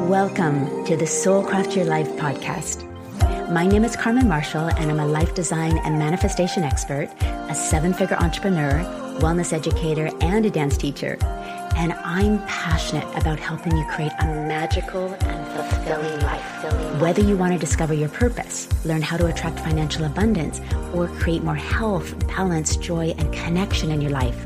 Welcome to the Soul Craft Your Life podcast. My name is Carmen Marshall, and I'm a life design and manifestation expert, a seven-figure entrepreneur, wellness educator, and a dance teacher. And I'm passionate about helping you create a magical and fulfilling life. Whether you want to discover your purpose, learn how to attract financial abundance, or create more health, balance, joy, and connection in your life,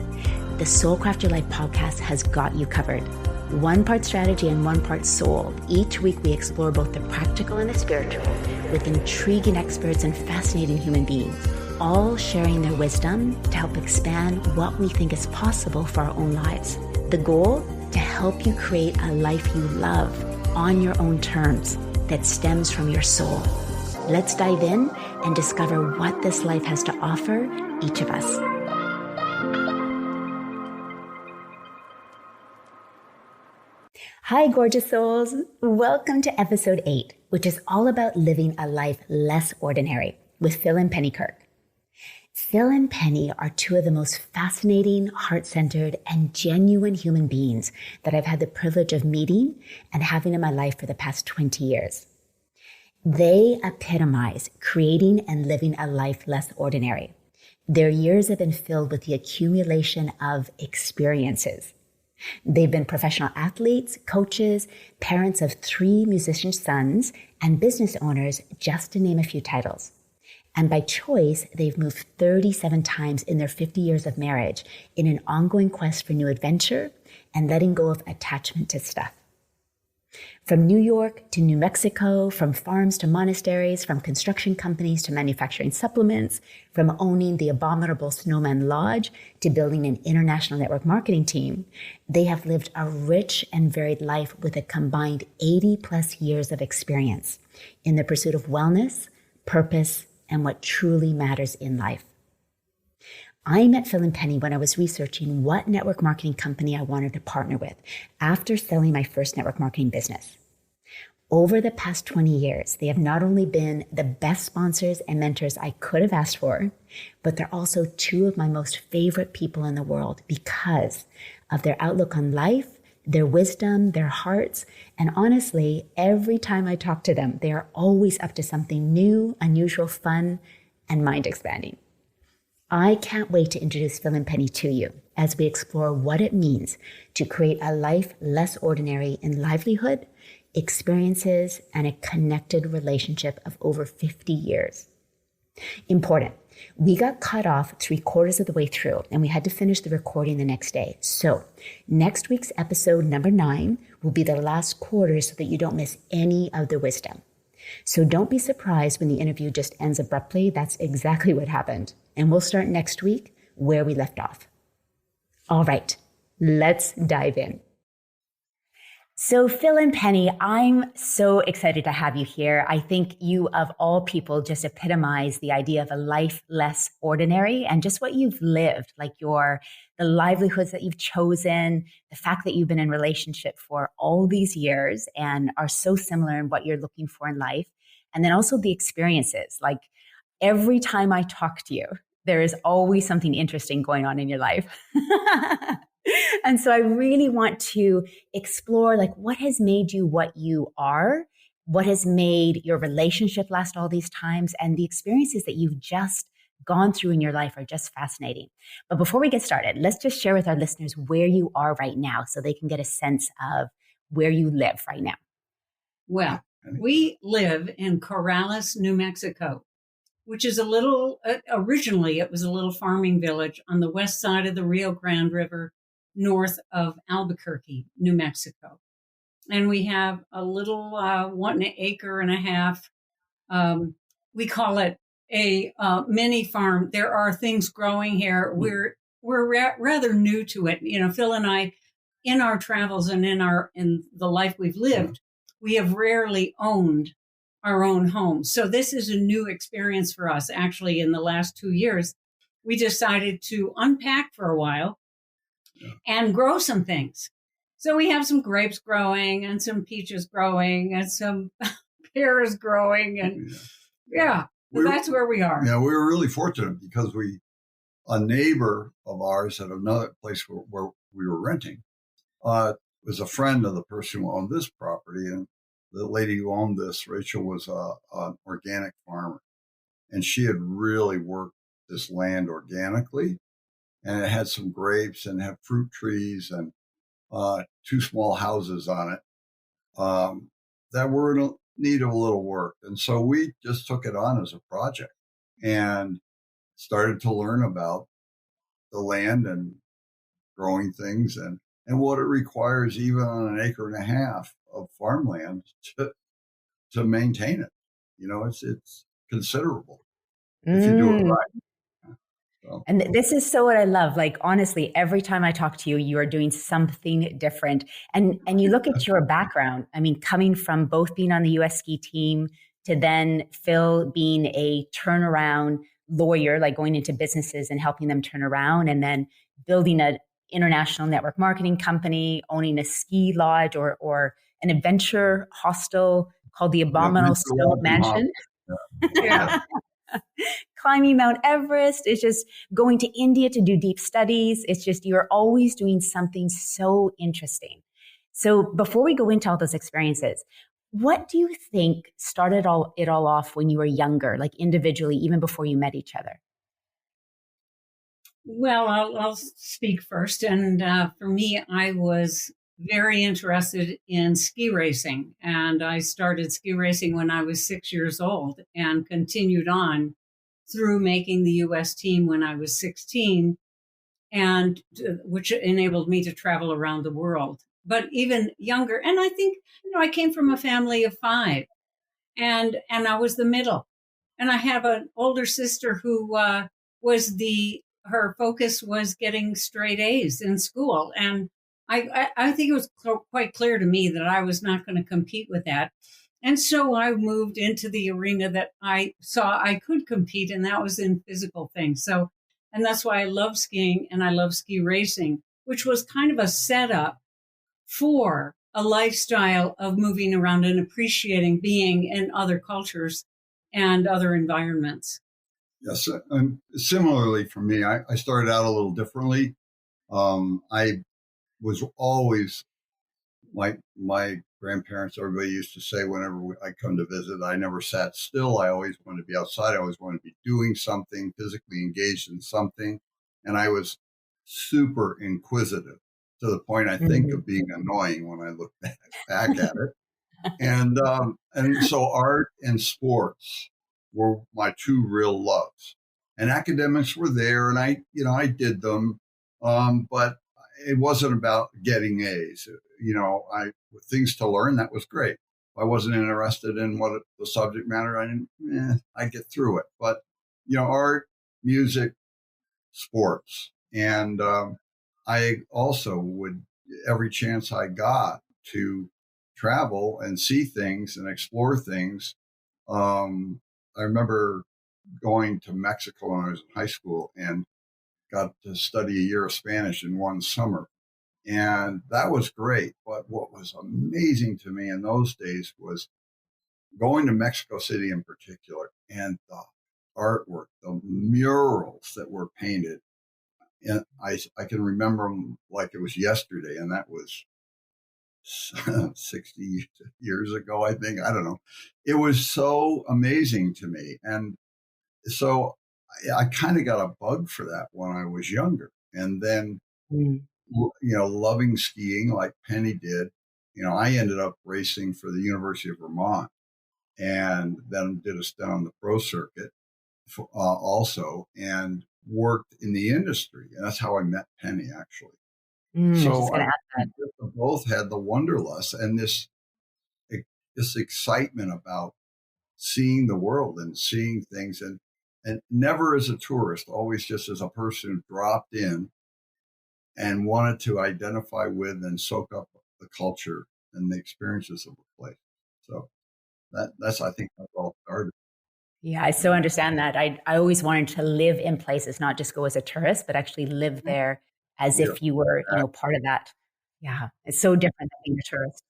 the Soul Craft Your Life podcast has got you covered. One part strategy and one part soul. Each week we explore both the practical and the spiritual with intriguing experts and fascinating human beings, all sharing their wisdom to help expand what we think is possible for our own lives. The goal? To help you create a life you love on your own terms that stems from your soul. Let's dive in and discover what this life has to offer each of us. Hi, gorgeous souls. Welcome to episode 8, which is all about living a life less ordinary with Phil and Penny Kirk. Phil and Penny are two of the most fascinating, heart-centered, and genuine human beings that I've had the privilege of meeting and having in my life for the past 20 years. They epitomize creating and living a life less ordinary. Their years have been filled with the accumulation of experiences. They've been professional athletes, coaches, parents of 3 musician sons, and business owners, just to name a few titles. And by choice, they've moved 37 times in their 50 years of marriage in an ongoing quest for new adventure and letting go of attachment to stuff. From New York to New Mexico, from farms to monasteries, from construction companies to manufacturing supplements, from owning the Abominable Snowman Lodge to building an international network marketing team, they have lived a rich and varied life with a combined 80 plus years of experience in the pursuit of wellness, purpose, and what truly matters in life. I met Phil and Penny when I was researching what network marketing company I wanted to partner with after selling my first network marketing business. Over the past 20 years, they have not only been the best sponsors and mentors I could have asked for, but they're also two of my most favorite people in the world because of their outlook on life, their wisdom, their hearts, and honestly, every time I talk to them, they are always up to something new, unusual, fun, and mind-expanding. I can't wait to introduce Phil and Penny to you as we explore what it means to create a life less ordinary in livelihood, experiences, and a connected relationship of over 50 years. Important. We got cut off 3/4 of the way through and we had to finish the recording the next day. So next week's episode number 9 will be the last quarter so that you don't miss any of the wisdom. So don't be surprised when the interview just ends abruptly. That's exactly what happened. And we'll start next week where we left off. All right, let's dive in. So Phil and Penny, I'm so excited to have you here. I think you, of all people, just epitomize the idea of a life less ordinary and just what you've lived, like the livelihoods that you've chosen, the fact that you've been in relationship for all these years and are so similar in what you're looking for in life. And then also the experiences, like every time I talk to you, there is always something interesting going on in your life. And so I really want to explore like what has made you what you are, what has made your relationship last all these times, and the experiences that you've just gone through in your life are just fascinating. But before we get started, let's just share with our listeners where you are right now so they can get a sense of where you live right now. Well, we live in Corrales, New Mexico, which is originally it was a little farming village on the west side of the Rio Grande River, north of Albuquerque, New Mexico. And we have a little 1.5 acres. We call it a mini farm. There are things growing here. We're rather new to it. You know, Phil and I, in our travels and in the life we've lived, we have rarely owned our own home. So this is a new experience for us. Actually, in the last 2 years, we decided to unpack for a while and grow some things. So we have some grapes growing and some peaches growing and some pears growing. And that's where we are. Yeah, we were really fortunate because a neighbor of ours at another place where we were renting was a friend of the person who owned this property. And the lady who owned this, Rachel, was an organic farmer. And she had really worked this land organically. And it had some grapes and had fruit trees and two small houses on it that were in need of a little work. And so we just took it on as a project and started to learn about the land and growing things and what it requires even on an acre and a half of farmland to maintain it. It's considerable if you do it Mm. right. So, And this is so what I love. Like, honestly, every time I talk to you, you are doing something different. And you look at your background. I mean, coming from both being on the US ski team to then Phil being a turnaround lawyer, like going into businesses and helping them turn around, and then building an international network marketing company, owning a ski lodge or an adventure hostel called the yeah, Abominable Winter Snowman Lodge and Hop. Mansion. Yeah. Climbing Mount Everest. It's just going to India to do deep studies. It's just, you're always doing something so interesting. So before we go into all those experiences, what do you think started it all off when you were younger, like individually, even before you met each other? Well, I'll speak first. And for me, I was very interested in ski racing. And I started ski racing when I was 6 years old and continued on through making the US team when I was 16, and which enabled me to travel around the world. But even younger, and I think, I came from a family of five, and I was the middle. And I have an older sister who was her focus was getting straight A's in school. And I think it was quite clear to me that I was not going to compete with that. And so I moved into the arena that I saw I could compete, and that was in physical things. So, and that's why I love skiing and I love ski racing, which was kind of a setup for a lifestyle of moving around and appreciating being in other cultures and other environments. Yes. And similarly for me, I started out a little differently. I was always my grandparents, everybody used to say whenever I come to visit, I never sat still. I always wanted to be outside. I always wanted to be doing something, physically engaged in something. And I was super inquisitive to the point I think of being annoying when I look back at it. And so art and sports were my two real loves. And academics were there, and I did them, but it wasn't about getting A's. I with things to learn, that was great. If I wasn't interested in what the subject matter, I'd get through it. But art, music, sports, and I also would every chance I got to travel and see things and explore things. I remember going to Mexico when I was in high school and got to study a year of Spanish in one summer. And that was great. But what was amazing to me in those days was going to Mexico City in particular and the artwork, the murals that were painted. And I can remember them like it was yesterday. And that was 60 years ago, I think. I don't know. It was so amazing to me. And so I kind of got a bug for that when I was younger. And then, loving skiing like Penny did, I ended up racing for the University of Vermont and then did a stint on the pro circuit also and worked in the industry. And that's how I met Penny, actually. So we both had the wanderlust and this excitement about seeing the world and seeing things and never as a tourist, always just as a person who dropped in and wanted to identify with and soak up the culture and the experiences of the place. So that's I think that's all started. Yeah, I so understand that. I always wanted to live in places, not just go as a tourist, but actually live there as Yeah. if you were, part of that. Yeah, it's so different than being a tourist.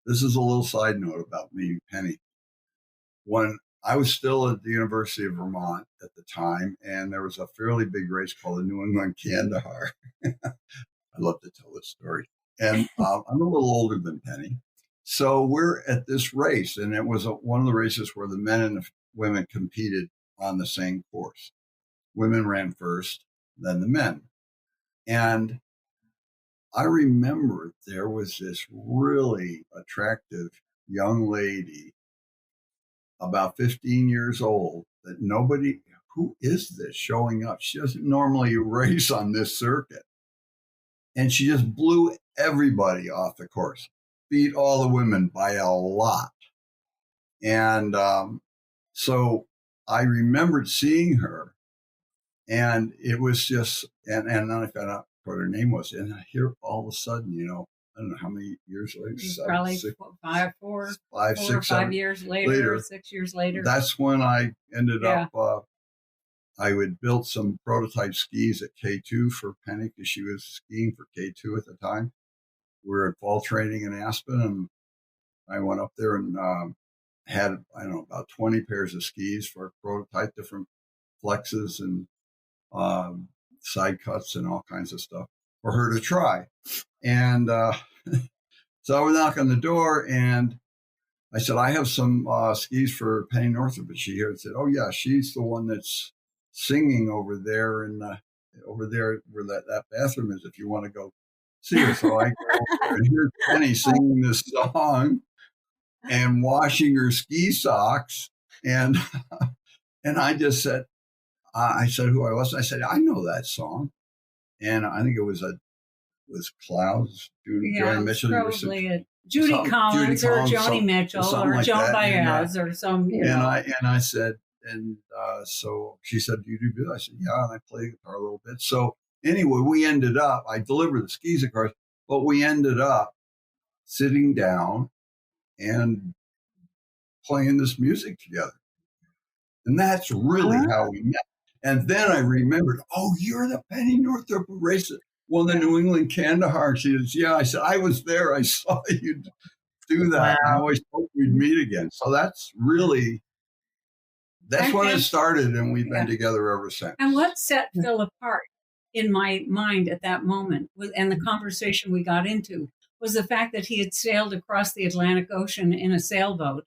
This is a little side note about me, Penny. When I was still at the University of Vermont at the time, and there was a fairly big race called the New England Kandahar. I love to tell this story. And I'm a little older than Penny. So we're at this race, and it was one of the races where the men and the women competed on the same course. Women ran first, then the men. And I remember there was this really attractive young lady, about 15 years old, that nobody, who is this showing up? She doesn't normally race on this circuit. And she just blew everybody off the course, beat all the women by a lot. And so I remembered seeing her, and it was just, and then I found out what her name was. And here, all of a sudden, I don't know how many years later, probably 5 or 5 years later, 6 years later. That's when I ended up, I had built some prototype skis at K2 for Penny, because she was skiing for K2 at the time. We were at fall training in Aspen, and I went up there and had, I don't know, about 20 pairs of skis for a prototype, different flexes and side cuts and all kinds of stuff for her to try. And so I would knock on the door, and I said, I have some skis for Penny Northrop. And she here said, oh, yeah, she's the one that's singing over there, and over there where that bathroom is, if you want to go see her. So I go over there, and here's Penny singing this song and washing her ski socks. And I just said, I said who I was. I said, I know that song. And I think it was Clouds, Johnny Mitchell. Probably Judy Collins or Joni Mitchell or Joan Baez or some. I said, and so she said, do you do that? I said, yeah, and I played guitar a little bit. So anyway, we ended up, I delivered the skis, of course, but we ended up sitting down and playing this music together. And that's really how we met. And then I remembered, oh, you're the Penny Northrop who raced won the New England Kandahar. She says, yeah. I said, I was there. I saw you do that. Wow. I always hoped we'd meet again. So that's when it started, and we've been together ever since. And what set Phil apart in my mind at that moment, and the conversation we got into, was the fact that he had sailed across the Atlantic Ocean in a sailboat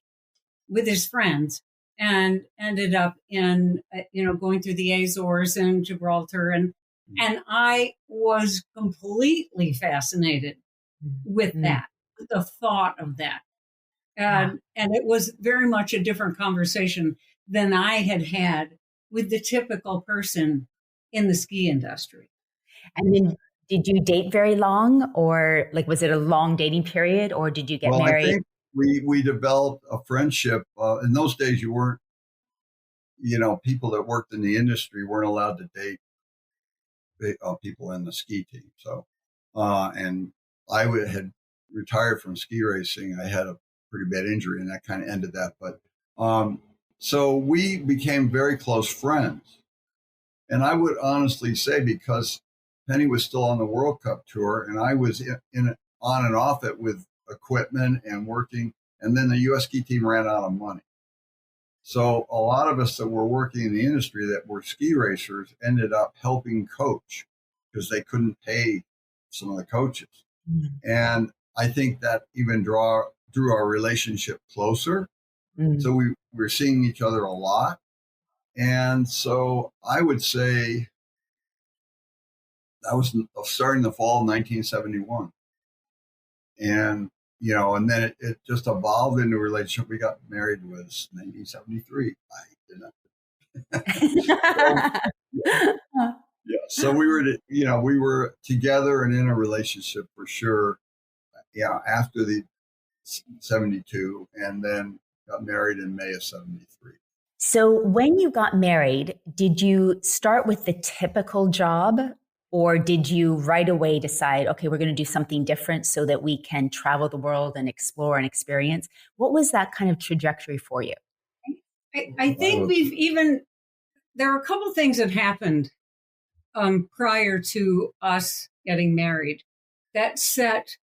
with his friends and ended up in, going through the Azores and Gibraltar. And I was completely fascinated with that, with the thought of that. And it was very much a different conversation than I had with the typical person in the ski industry. And then did you date very long, or was it a long dating period, or did you get married? I think we developed a friendship. In those days, you weren't, people that worked in the industry weren't allowed to date people in the ski team. So, and I had retired from ski racing. I had a pretty bad injury, and that kind of ended that. But so we became very close friends. And I would honestly say, because Penny was still on the World Cup tour, and I was on and off it with equipment and working, and then the U.S. ski team ran out of money. So a lot of us that were working in the industry that were ski racers ended up helping coach, because they couldn't pay some of the coaches. And I think that even drew our relationship closer. So we were seeing each other a lot. And so I would say that was starting the fall of 1971. And, and then it just evolved into a relationship. We got married was 1973. So we were together and in a relationship for sure. Yeah. After the 72, and then got married in May of 73. So when you got married, did you start with the typical job, or did you right away decide, okay, we're going to do something different so that we can travel the world and explore and experience? What was that kind of trajectory for you? I think there are a couple of things that happened prior to us getting married that set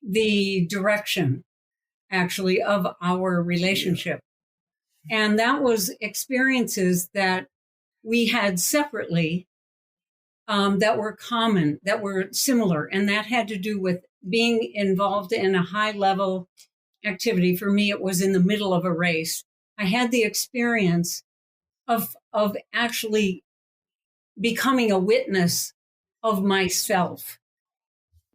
the direction, actually, of our relationship. And that was experiences that we had separately that were common, that were similar. And that had to do with being involved in a high level activity, for me, it was in the middle of a race. I had the experience of actually becoming a witness of myself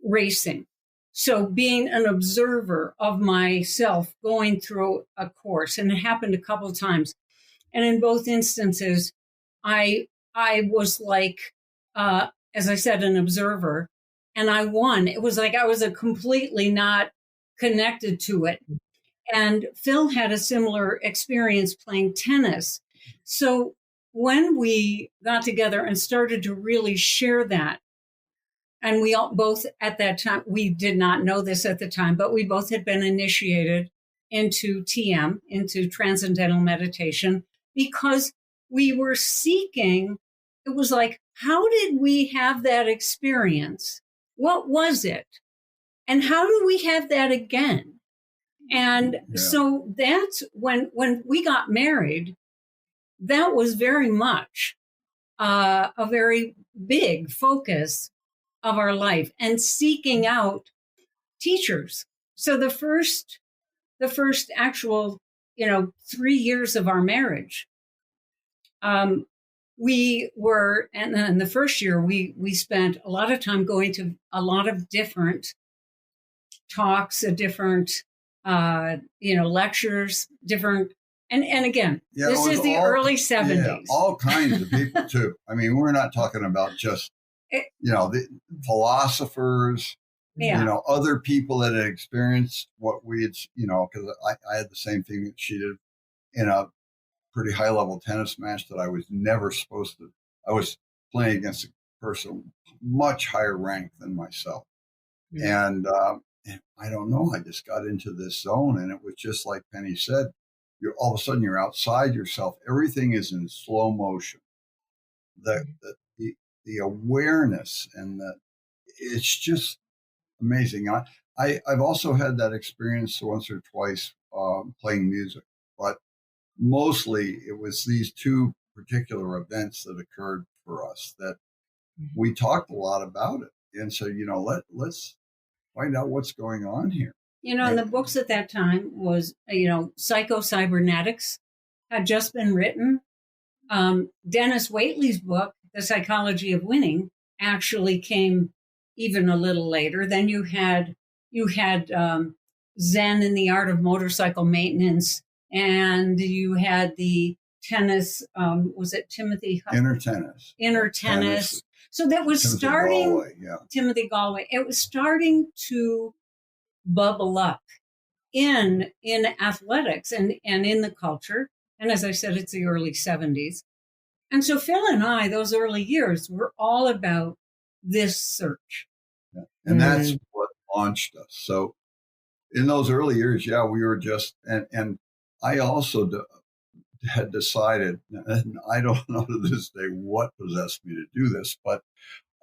racing. So being an observer of myself going through a course, and it happened a couple of times. And in both instances, I was like, as I said, an observer, and I won. It was like I was a completely not connected to it. And Phil had a similar experience playing tennis. So when we got together and started to really share that, and we all both at that time, we did not know this at the time, but we both had been initiated into TM, into transcendental meditation, because we were seeking, it was like, how did we have that experience? What was it? And how do we have that again? And so that's when we got married, that was very much a very big focus of our life, and seeking out teachers. So the first actual, 3 years of our marriage, we were, and then the first year we spent a lot of time going to a lot of different talks, different, lectures, different, and again, this is the early 70s. Yeah, all kinds of people too. I mean, we're not talking about just, the philosophers, other people that had experienced what we had, because I had the same thing that she did in a pretty high level tennis match that I was never supposed to. I was playing against a person much higher ranked than myself. Yeah. And I don't know, I just got into this zone, and it was just like Penny said, all of a sudden you're outside yourself. Everything is in slow motion. The awareness and it's just amazing. I've also had that experience once or twice playing music, but mostly it was these two particular events that occurred for us that we talked a lot about it. And so, let's find out what's going on here. And the books at that time was, Psycho-Cybernetics had just been written. Dennis Waitley's book, The Psychology of Winning, actually came even a little later. Then you had Zen in the Art of Motorcycle Maintenance, and you had the tennis. Was it Timothy? Inner Tennis. So that was Timothy Galway. It was starting to bubble up in athletics and in the culture. And as I said, it's the early 70s. And so Phil and I, those early years, were all about this search. Yeah. And that's what launched us. So in those early years, we were just, and I also had decided, and I don't know to this day what possessed me to do this, but,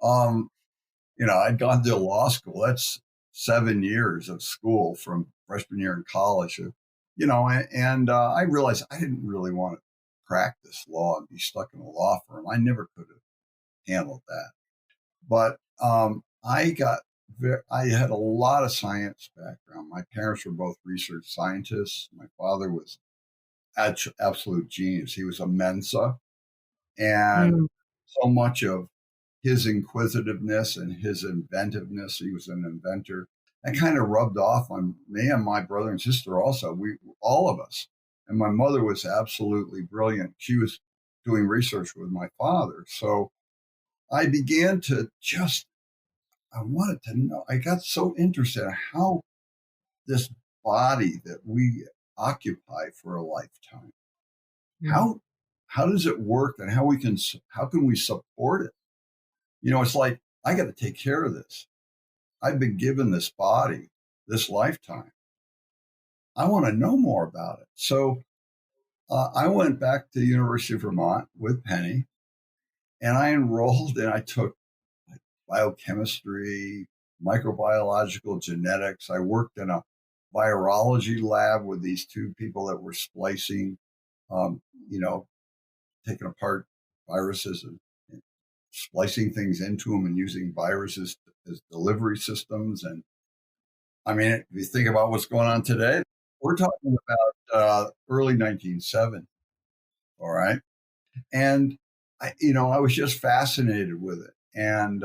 I'd gone to law school. That's 7 years of school from freshman year in college, and I realized I didn't really want to practice law and be stuck in a law firm. I never could have handled that. But I had a lot of science background. My parents were both research scientists. My father was absolute genius. He was a Mensa, and so much of his inquisitiveness and his inventiveness, he was an inventor, that kind of rubbed off on me and my brother and sister also, all of us. And my mother was absolutely brilliant. She was doing research with my father. So I began to I wanted to know, I got so interested in how this body that we occupy for a lifetime, how does it work, and how can we support it? It's like, I got to take care of this. I've been given this body, this lifetime. I want to know more about it. So I went back to the University of Vermont with Penny, and I enrolled, and I took biochemistry, microbiological genetics. I worked in a virology lab with these two people that were splicing, taking apart viruses and splicing things into them and using viruses as delivery systems. And I mean, if you think about what's going on today, we're talking about early 1970. All right. And I was just fascinated with it. And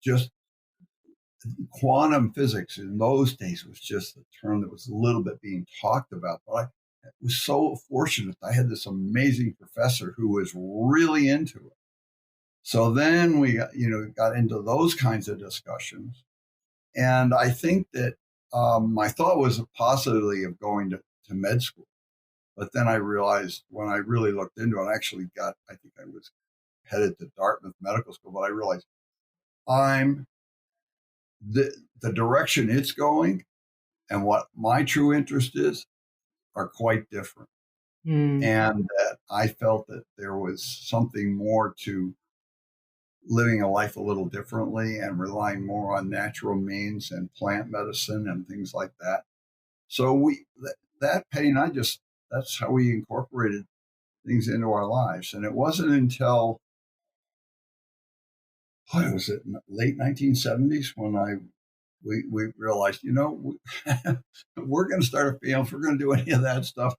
just quantum physics in those days was just a term that was a little bit being talked about. But I was so fortunate. I had this amazing professor who was really into it. So then we got into those kinds of discussions. And I think that my thought was a possibility of going to med school. But then I realized when I really looked into it, I think I was headed to Dartmouth Medical School, but I realized I'm the direction it's going and what my true interest is are quite different. And that I felt that there was something more to living a life a little differently and relying more on natural means and plant medicine and things like that. So Penny and I that's how we incorporated things into our lives. And it wasn't until, what was it, late 1970s when we realized, we're going to start a family. If we're going to do any of that stuff,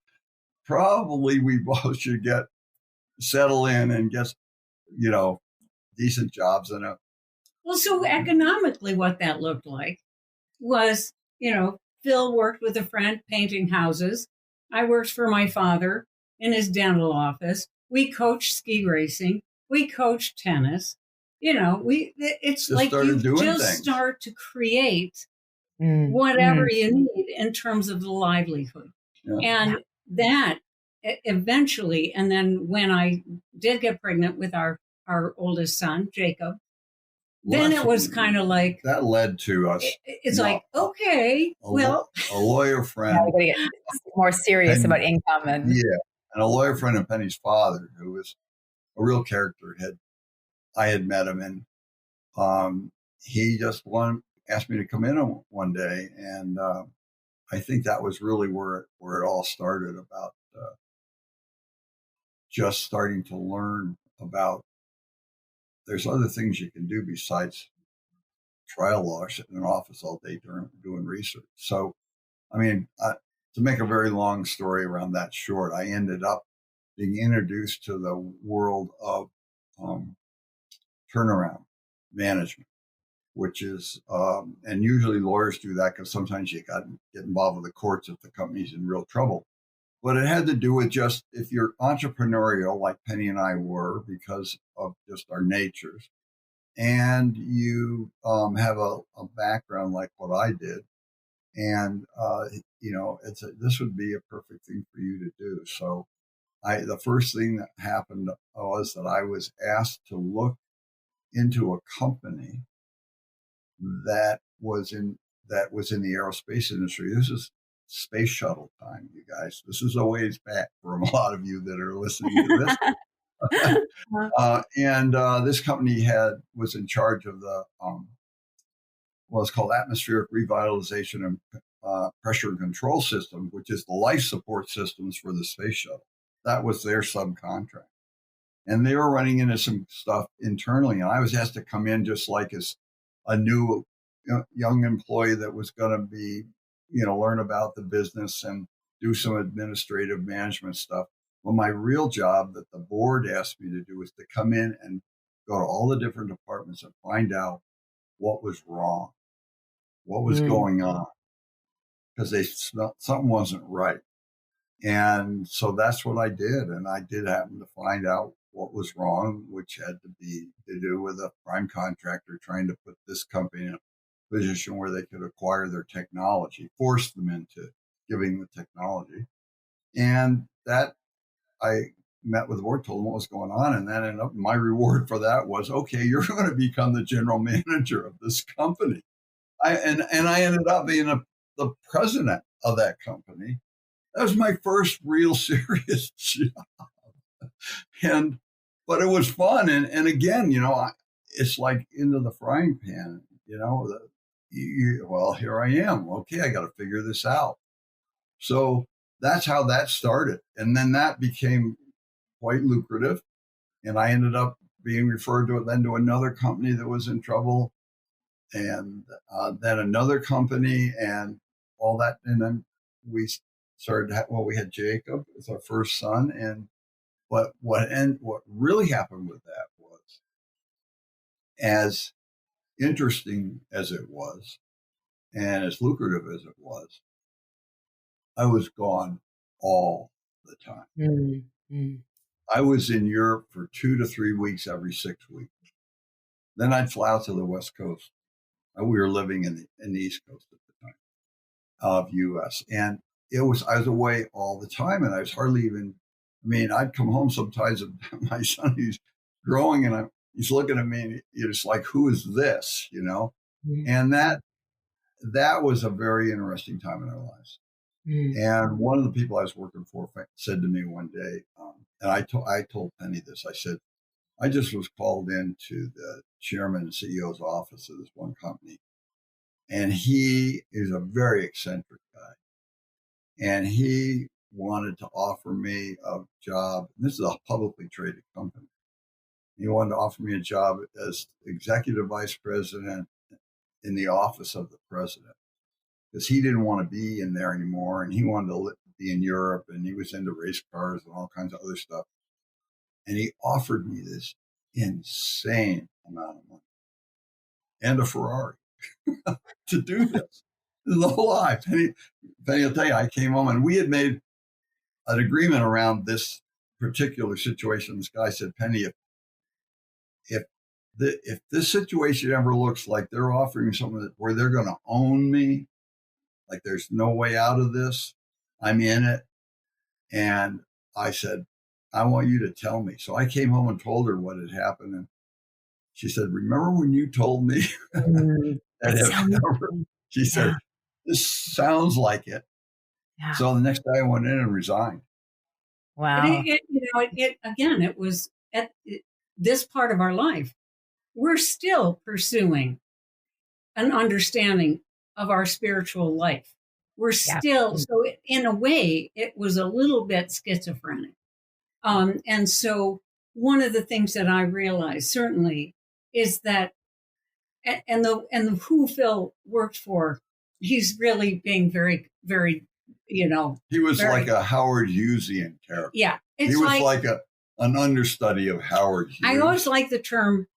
probably we both should settle in and get, decent jobs in it. Well, so economically, what that looked like was, Phil worked with a friend painting houses. I worked for my father in his dental office. We coached ski racing. We coached tennis. It's like you just start to create whatever you need in terms of the livelihood. Yeah. And that eventually, and then when I did get pregnant with our oldest son, Jacob, then it was kind of like that led to us. It's like, okay, a lawyer friend. Now we get more serious about income and a lawyer friend of Penny's father, who was a real character. I had met him, and he just asked me to come in one day, and I think that was really where it all started, about just starting to learn about there's other things you can do besides trial law, sitting in an office all day doing research. So, I mean, to make a very long story around that short, I ended up being introduced to the world of turnaround management, which is, and usually lawyers do that because sometimes you got to get involved with the courts if the company's in real trouble. But it had to do with just if you're entrepreneurial, like Penny and I were, because of just our natures, and you have a background like what I did, and this would be a perfect thing for you to do. So, the first thing that happened was that I was asked to look into a company that was in the aerospace industry. This is space shuttle time, you guys. This is a ways back for a lot of you that are listening to this. And this company was in charge of the what's called atmospheric revitalization and pressure and control system, which is the life support systems for the space shuttle. That was their subcontract. And they were running into some stuff internally. And I was asked to come in just like as a new young employee that was going to be, learn about the business and do some administrative management stuff. Well, my real job that the board asked me to do was to come in and go to all the different departments and find out what was wrong, what was going on, because they smelled something wasn't right. And so that's what I did. And I did happen to find out what was wrong, which had to do with a prime contractor trying to put this company in a position where they could acquire their technology, force them into giving the technology. And that I met with the board, told them what was going on. And then ended up, my reward for that was, okay, you're going to become the general manager of this company. I ended up being the president of that company. That was my first real serious job. But it was fun. And again, it's like into the frying pan, well, here I am. Okay, I got to figure this out. So that's how that started. And then that became quite lucrative. And I ended up being referred to another company that was in trouble. then another company and all that. And then we we had Jacob as our first son. And what really happened with that was, as interesting as it was and as lucrative as it was, I was gone all the time. Mm-hmm. I was in Europe for 2 to 3 weeks every 6 weeks. Then I'd fly out to the West Coast. We were living in the East Coast at the time of U.S. And I was away all the time, and I was hardly even. I mean, I'd come home sometimes, and my son, he's growing, and he's looking at me, and it's like, who is this? Mm-hmm. And that was a very interesting time in our lives. Mm-hmm. And one of the people I was working for said to me one day, and I told Penny this. I said, I just was called into the chairman and CEO's office of this one company. And he is a very eccentric guy. And he wanted to offer me a job. This is a publicly traded company. He wanted to offer me a job as executive vice president in the office of the president, because he didn't want to be in there anymore. And he wanted to be in Europe, and he was into race cars and all kinds of other stuff. And he offered me this insane amount of money and a Ferrari to do this. The whole life. Penny will tell you, I came home and we had made an agreement around this particular situation. This guy said, Penny, if this situation ever looks like they're offering something where they're going to own me, like there's no way out of this, I'm in it. And I said, I want you to tell me. So I came home and told her what had happened. And she said, remember when you told me? She said, this sounds like it. Yeah. So the next day I went in and resigned. Wow. It was at this part of our life, we're still pursuing an understanding of our spiritual life. We're still, so in a way, it was a little bit schizophrenic. And so one of the things that I realized certainly is that, and the who Phil worked for, he's really being very, very, he was like a Howard Hughesian character. Yeah. He was like an understudy of Howard Hughes. I always like the term,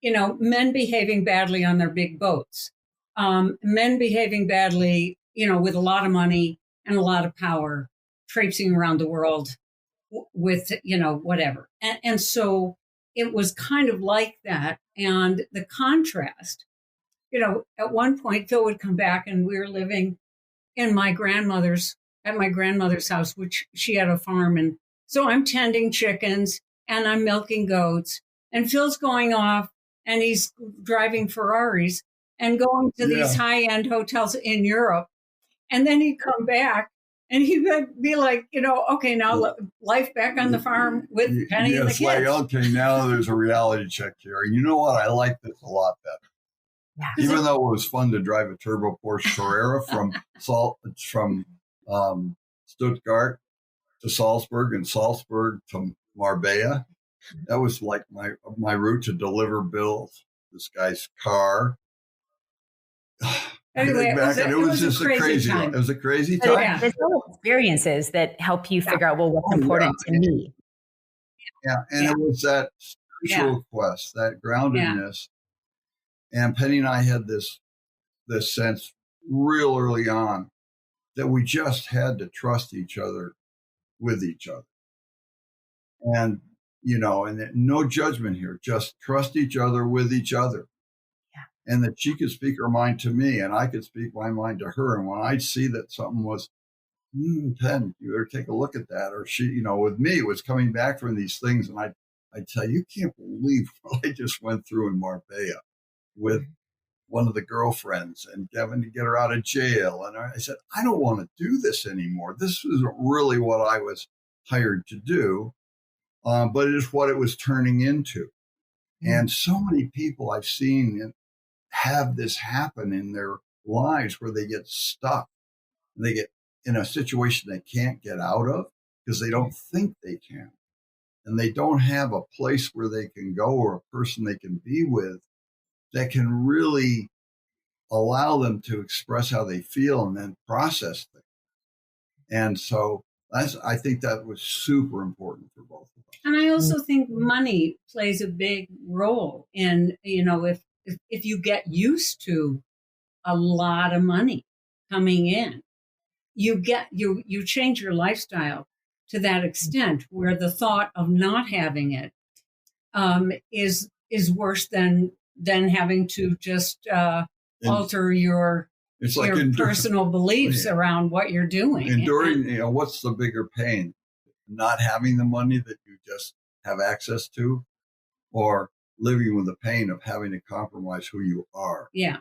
men behaving badly on their big boats, men behaving badly, with a lot of money and a lot of power, traipsing around the world with, whatever. And so it was kind of like that. And the contrast, at one point, Phil would come back and we were living at my grandmother's house, which she had a farm. And so I'm tending chickens and I'm milking goats, and Phil's going off and he's driving Ferraris and going to these high-end hotels in Europe. And then he'd come back and he would be like, okay, now life back on the farm with Penny and the kids. Like, okay, now there's a reality check here. And you know what? I like this a lot better. Yeah. Even though it was fun to drive a turbo Porsche Carrera from Stuttgart to Salzburg and Salzburg to Marbella. That was like my route to deliver bills. This guy's car. Anyway, it was just a crazy time. It was a crazy time. Yeah. There's little experiences that help you figure out, what's important to me. Yeah, and it was that spiritual quest, that groundedness. And Penny and I had this sense real early on that we just had to trust each other with each other. And, and no judgment here, just trust each other with each other. Yeah. And that she could speak her mind to me and I could speak my mind to her. And when I'd see that something was, Penn, you better take a look at that. Or she, with me, was coming back from these things. And I'd tell you can't believe what I just went through in Marbella with one of the girlfriends and having to get her out of jail. And I said, I don't want to do this anymore. This isn't really what I was hired to do, but it is what it was turning into. Mm-hmm. And so many people I've seen have this happen in their lives where they get stuck. They get in a situation they can't get out of because they don't think they can. And they don't have a place where they can go or a person they can be with that can really allow them to express how they feel and then process things. And so I think that was super important for both of us. And I also think money plays a big role in, if you get used to a lot of money coming in, you change your lifestyle to that extent where the thought of not having it is worse than having to just alter your personal beliefs around what you're doing. Enduring, what's the bigger pain? Not having the money that you just have access to, or living with the pain of having to compromise who you are. Yeah.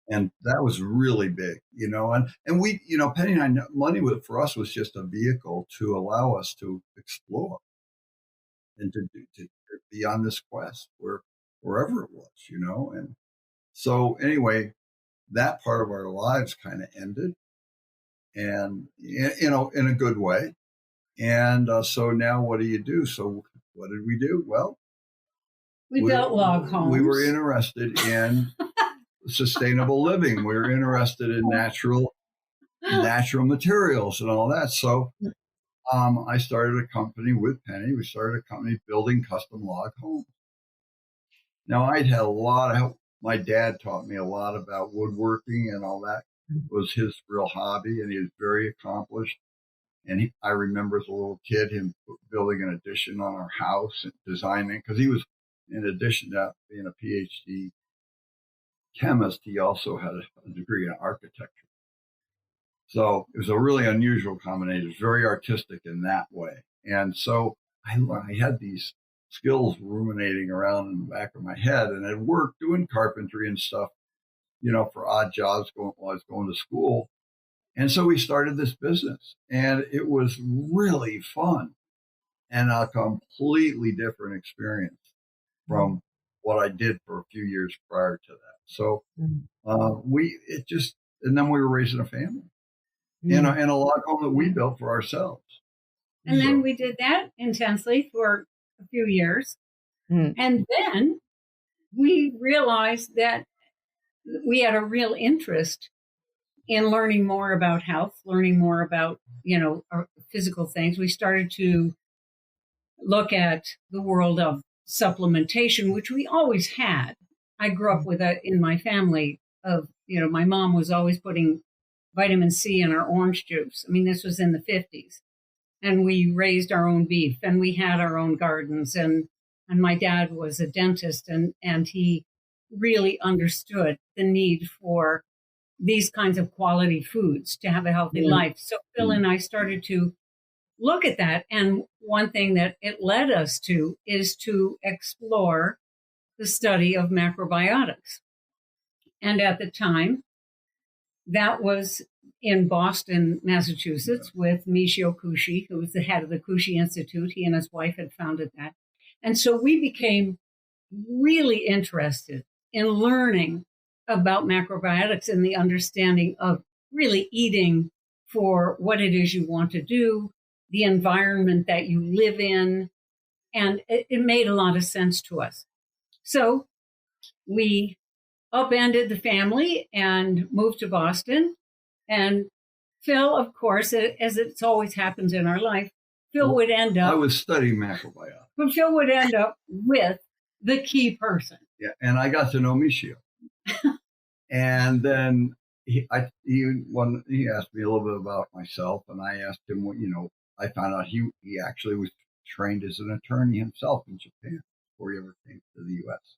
And that was really big, and we, Penny and I, money for us was just a vehicle to allow us to explore and to be on this quest wherever it was, and so anyway, that part of our lives kind of ended, and, in a good way. And so now what do you do? So what did we do? Well, we built log homes. We were interested in sustainable living. We were interested in natural materials and all that. So I started a company with Penny. We started a company building custom log homes. Now, I'd had a lot of help. My dad taught me a lot about woodworking, and all that was his real hobby, and he was very accomplished. And I remember as a little kid him building an addition on our house and designing, because he was, in addition to being a PhD chemist, he also had a degree in architecture. So it was a really unusual combination. It was very artistic in that way. And so I had these skills ruminating around in the back of my head, and I'd worked doing carpentry and stuff, for odd jobs while I was going to school. And so we started this business, and it was really fun and a completely different experience from what I did for a few years prior to that. So and then we were raising a family in a log home that we built for ourselves. And then we did that intensely for a few years. And then we realized that we had a real interest in learning more about health, learning more about, our physical things. We started to look at the world of supplementation, which we always had. I grew up with in my family of, my mom was always putting vitamin C in our orange juice. I mean, this was in the 50s. And we raised our own beef, and we had our own gardens. And my dad was a dentist, and he really understood the need for these kinds of quality foods to have a healthy life. So Phil and I started to look at that. And one thing that it led us to is to explore the study of macrobiotics. And at the time, that was in Boston, Massachusetts, with Michio Kushi, who was the head of the Kushi Institute. He and his wife had founded that. And so we became really interested in learning about macrobiotics and the understanding of really eating for what it is you want to do, the environment that you live in. And it made a lot of sense to us. So we upended the family and moved to Boston. And Phil, of course, as it's always happens in our life, would end up... I was studying macrobiotics. But Phil would end up with the key person. Yeah, and I got to know Michio. And then he asked me a little bit about myself, and I asked him what, I found out he actually was trained as an attorney himself in Japan before he ever came to the U.S.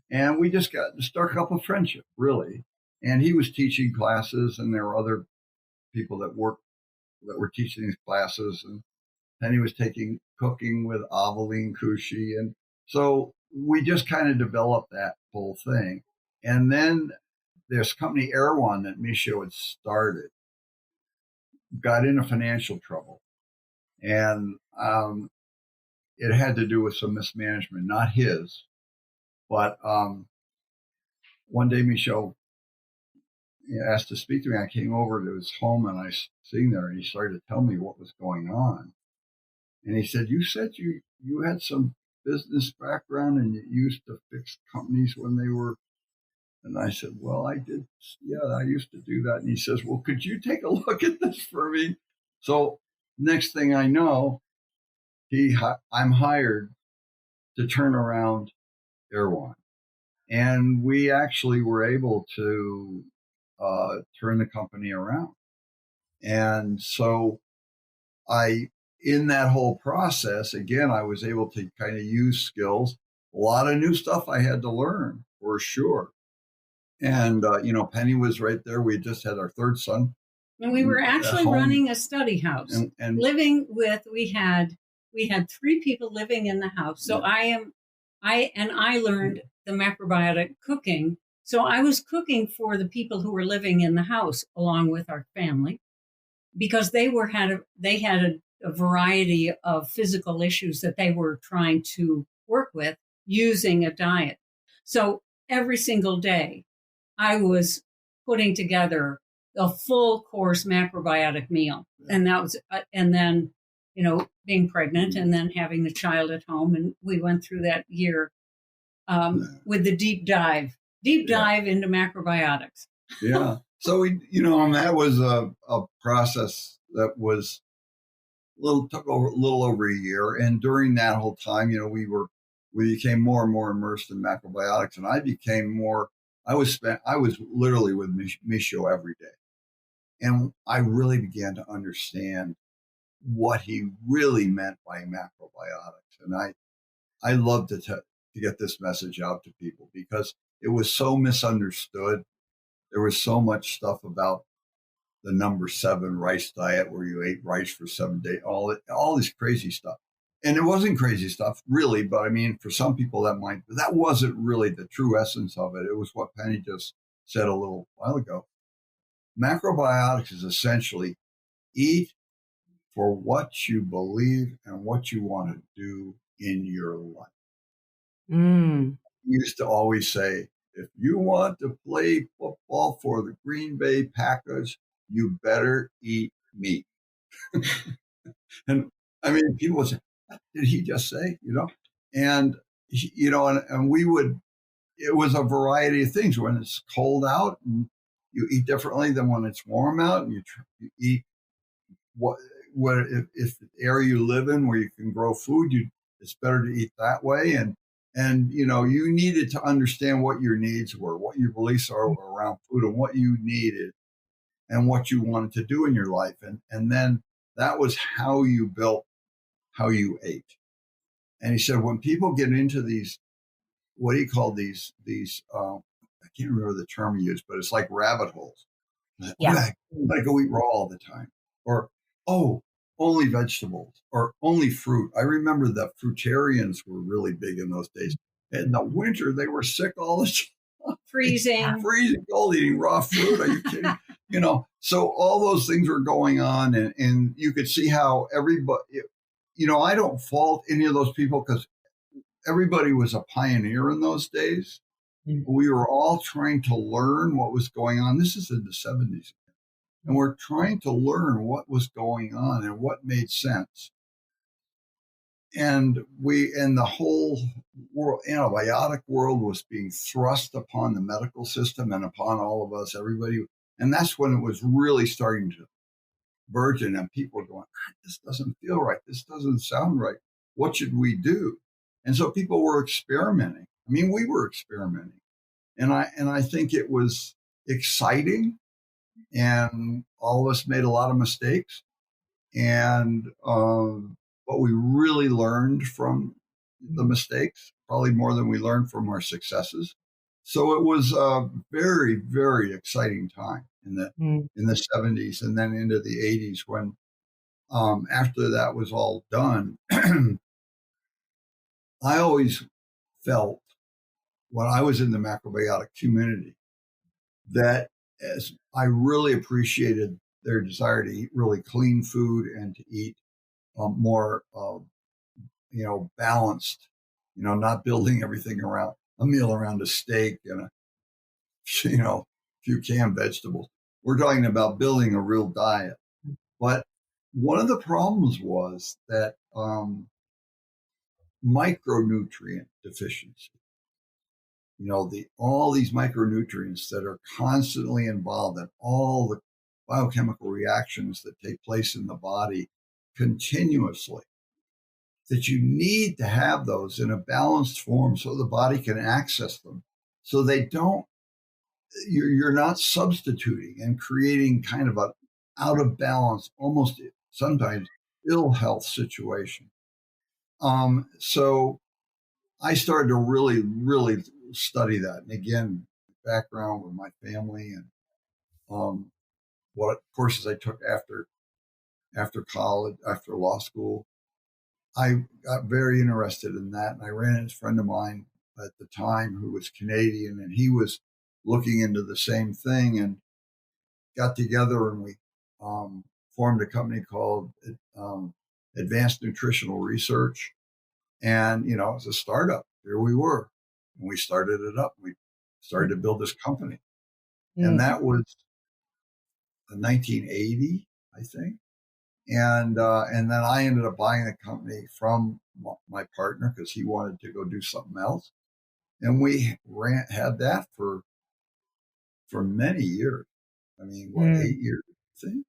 And we just got to start up a friendship, really. And he was teaching classes, and there were other people that were teaching these classes, and then he was taking cooking with Aveline Kushi. And so we just kind of developed that whole thing. And then this company, Erewhon, that Michio had started, got into financial trouble. And it had to do with some mismanagement, not his. But one day Michio asked to speak to me. I came over to his home, and I was sitting there, and he started to tell me what was going on. And he said, you said you had some business background, and you used to fix companies when they were And I said, well, I did. Yeah, I used to do that. And he says, well, could you take a look at this for me? So next thing I know, I'm hired to turn around Erewhon. And we actually were able to turn the company around. And so in that whole process, again, I was able to kind of use skills, a lot of new stuff I had to learn for sure. And, Penny was right there. We just had our third son. And we were actually running a study house and living with, we had 3 people living in the house. So I learned the macrobiotic cooking. So I was cooking for the people who were living in the house along with our family, because they had a variety of physical issues that they were trying to work with using a diet. So every single day I was putting together a full course macrobiotic meal. And that was, and then, being pregnant and then having the child at home. And we went through that year with the deep dive into macrobiotics. Yeah. So and that was a process that was took a little over a year. And during that whole time, we became more and more immersed in macrobiotics, and I was literally with Micho every day. And I really began to understand what he really meant by macrobiotics. And I love to get this message out to people because it was so misunderstood. There was so much stuff about the number 7 rice diet where you ate rice for 7 days, all this crazy stuff. And it wasn't crazy stuff really, but I mean, for some people that wasn't really the true essence of it. It was what Penny just said a little while ago. Macrobiotics is essentially eat for what you believe and what you want to do in your life. I used to always say, if you want to play football for the Green Bay Packers, you better eat meat. And I mean, people would say, what did he just say? And, and we would, it was a variety of things. When it's cold out, and you eat differently than when it's warm out, and you eat if the area you live in where you can grow food, it's better to eat that way. And you needed to understand what your needs were, what your beliefs are around food, and what you needed and what you wanted to do in your life. And then that was how you built how you ate. And he said, when people get into these, what he called these, I can't remember the term he used, but it's like rabbit holes. Yeah. I go eat raw all the time. Or, only vegetables or only fruit. I remember the fruitarians were really big in those days. In the winter, they were sick all the time. Freezing cold, eating raw fruit. Are you kidding? So all those things were going on, and you could see how everybody, I don't fault any of those people because everybody was a pioneer in those days. Mm-hmm. We were all trying to learn what was going on. This is in the 70s. And we're trying to learn what was going on and what made sense. And the whole world, antibiotic world was being thrust upon the medical system and upon all of us, everybody. And that's when it was really starting to burgeon, and people were going, this doesn't feel right. This doesn't sound right. What should we do? And so people were experimenting. I mean, we were experimenting. And I think it was exciting. And all of us made a lot of mistakes. And but we really learned from the mistakes, probably more than we learned from our successes. So it was a very, very exciting time in the 70s and then into the 80s when after that was all done. I always felt when I was in the macrobiotic community that as I really appreciated their desire to eat really clean food and to eat more, balanced, not building everything around a meal around a steak and a few canned vegetables. We're talking about building a real diet. But one of the problems was that micronutrient deficiency. all these micronutrients that are constantly involved in all the biochemical reactions that take place in the body continuously, that you need to have those in a balanced form so the body can access them. So you're not substituting and creating kind of a out of balance, almost sometimes ill health situation. So I started to really, really study that. And again, background with my family and what courses I took after college, after law school. I got very interested in that. And I ran into a friend of mine at the time who was Canadian, and he was looking into the same thing, and got together and we formed a company called Advanced Nutritional Research. And, it was a startup. Here we were. And we started it up. We started to build this company. And that was 1980, I think. And then I ended up buying the company from my partner because he wanted to go do something else. And we had that for many years. I mean, 8 years, I think.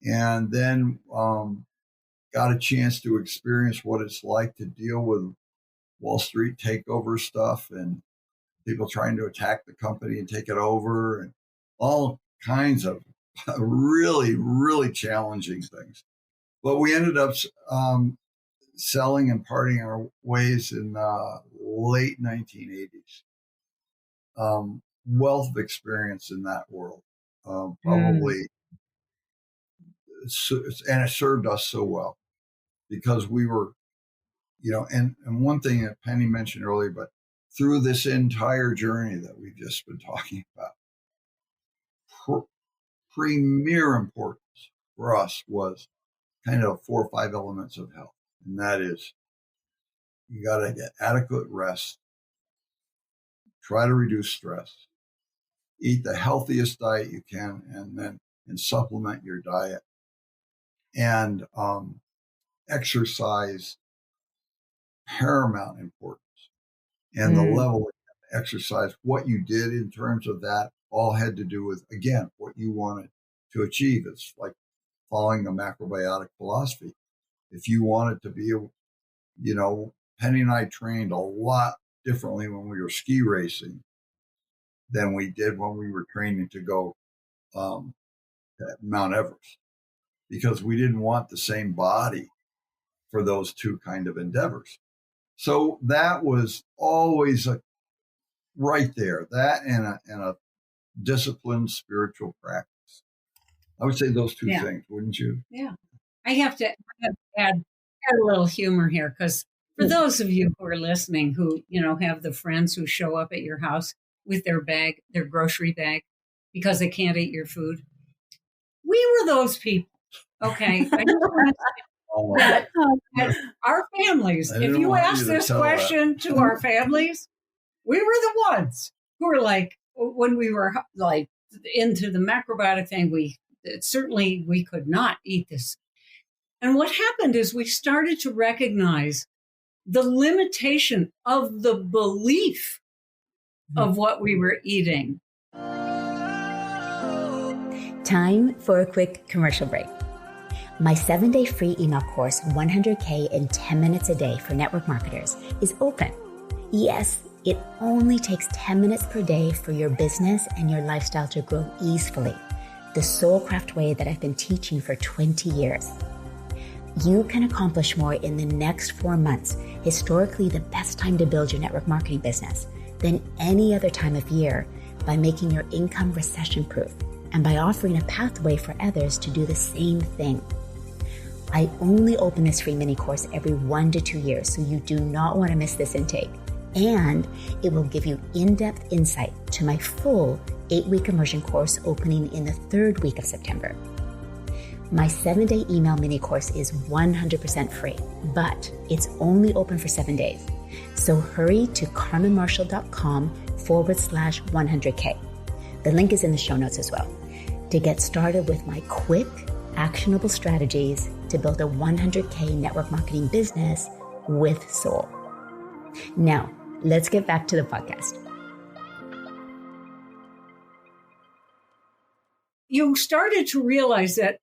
And then got a chance to experience what it's like to deal with Wall Street takeover stuff and people trying to attack the company and take it over and all kinds of really, really challenging things. But we ended up selling and parting our ways in late 1980s. Wealth of experience in that world, probably. And it served us so well because we were, and one thing that Penny mentioned earlier, but through this entire journey that we've just been talking about, premier importance for us was kind of 4 or 5 elements of health. And that is, you got to get adequate rest, try to reduce stress, eat the healthiest diet you can, and supplement your diet. And exercise, paramount importance. And the level of exercise, what you did in terms of that, all had to do with, again, what you wanted to achieve. It's like following the macrobiotic philosophy. If you wanted to be, Penny and I trained a lot differently when we were ski racing than we did when we were training to go at Mount Everest, because we didn't want the same body for those two kind of endeavors. So that was always right there, that and a disciplined spiritual practice. I would say those two things, wouldn't you? Yeah. I have to add a little humor here, because for those of you who are listening who, have the friends who show up at your house with their grocery bag, because they can't eat your food. We were those people. Okay. I just want to say that our families, if you ask this question to our families, we were the ones who were like, when we were like into the macrobiotic thing, we could not eat this. And what happened is we started to recognize the limitation of the belief of what we were eating. Time for a quick commercial break. My 7-day free email course, 100K in 10 minutes a day for network marketers, is open. Yes, it only takes 10 minutes per day for your business and your lifestyle to grow easily. The Soulcraft way that I've been teaching for 20 years. You can accomplish more in the next 4 months, historically the best time to build your network marketing business, than any other time of year, by making your income recession-proof and by offering a pathway for others to do the same thing. I only open this free mini course every 1 to 2 years, so you do not want to miss this intake. And it will give you in-depth insight to my full 8-week immersion course opening in the 3rd week of September. My 7-day email mini course is 100% free, but it's only open for 7 days. So hurry to carmenmarshall.com/100K. The link is in the show notes as well, to get started with my quick, actionable strategies to build a 100K network marketing business with soul. Now, let's get back to the podcast. you started to realize that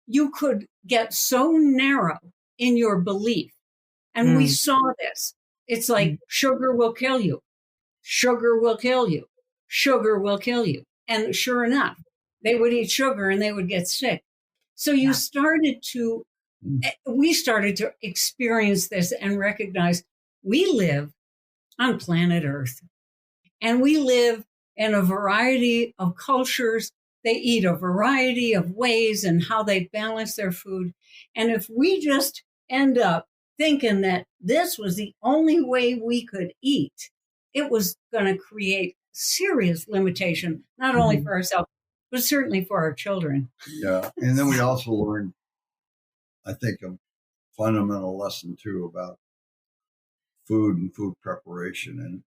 you could get so narrow in your belief. And we saw this. It's like sugar will kill you. Sugar will kill you. Sugar will kill you. And sure enough, they would eat sugar and they would get sick. So we started to experience this and recognize we live on planet Earth, and we live in a variety of cultures. They eat a variety of ways and how they balance their food. And if we just end up thinking that this was the only way we could eat, it was going to create serious limitation, not only for ourselves, but certainly for our children. Yeah. And then we also learned, I think, a fundamental lesson too about food and food preparation, and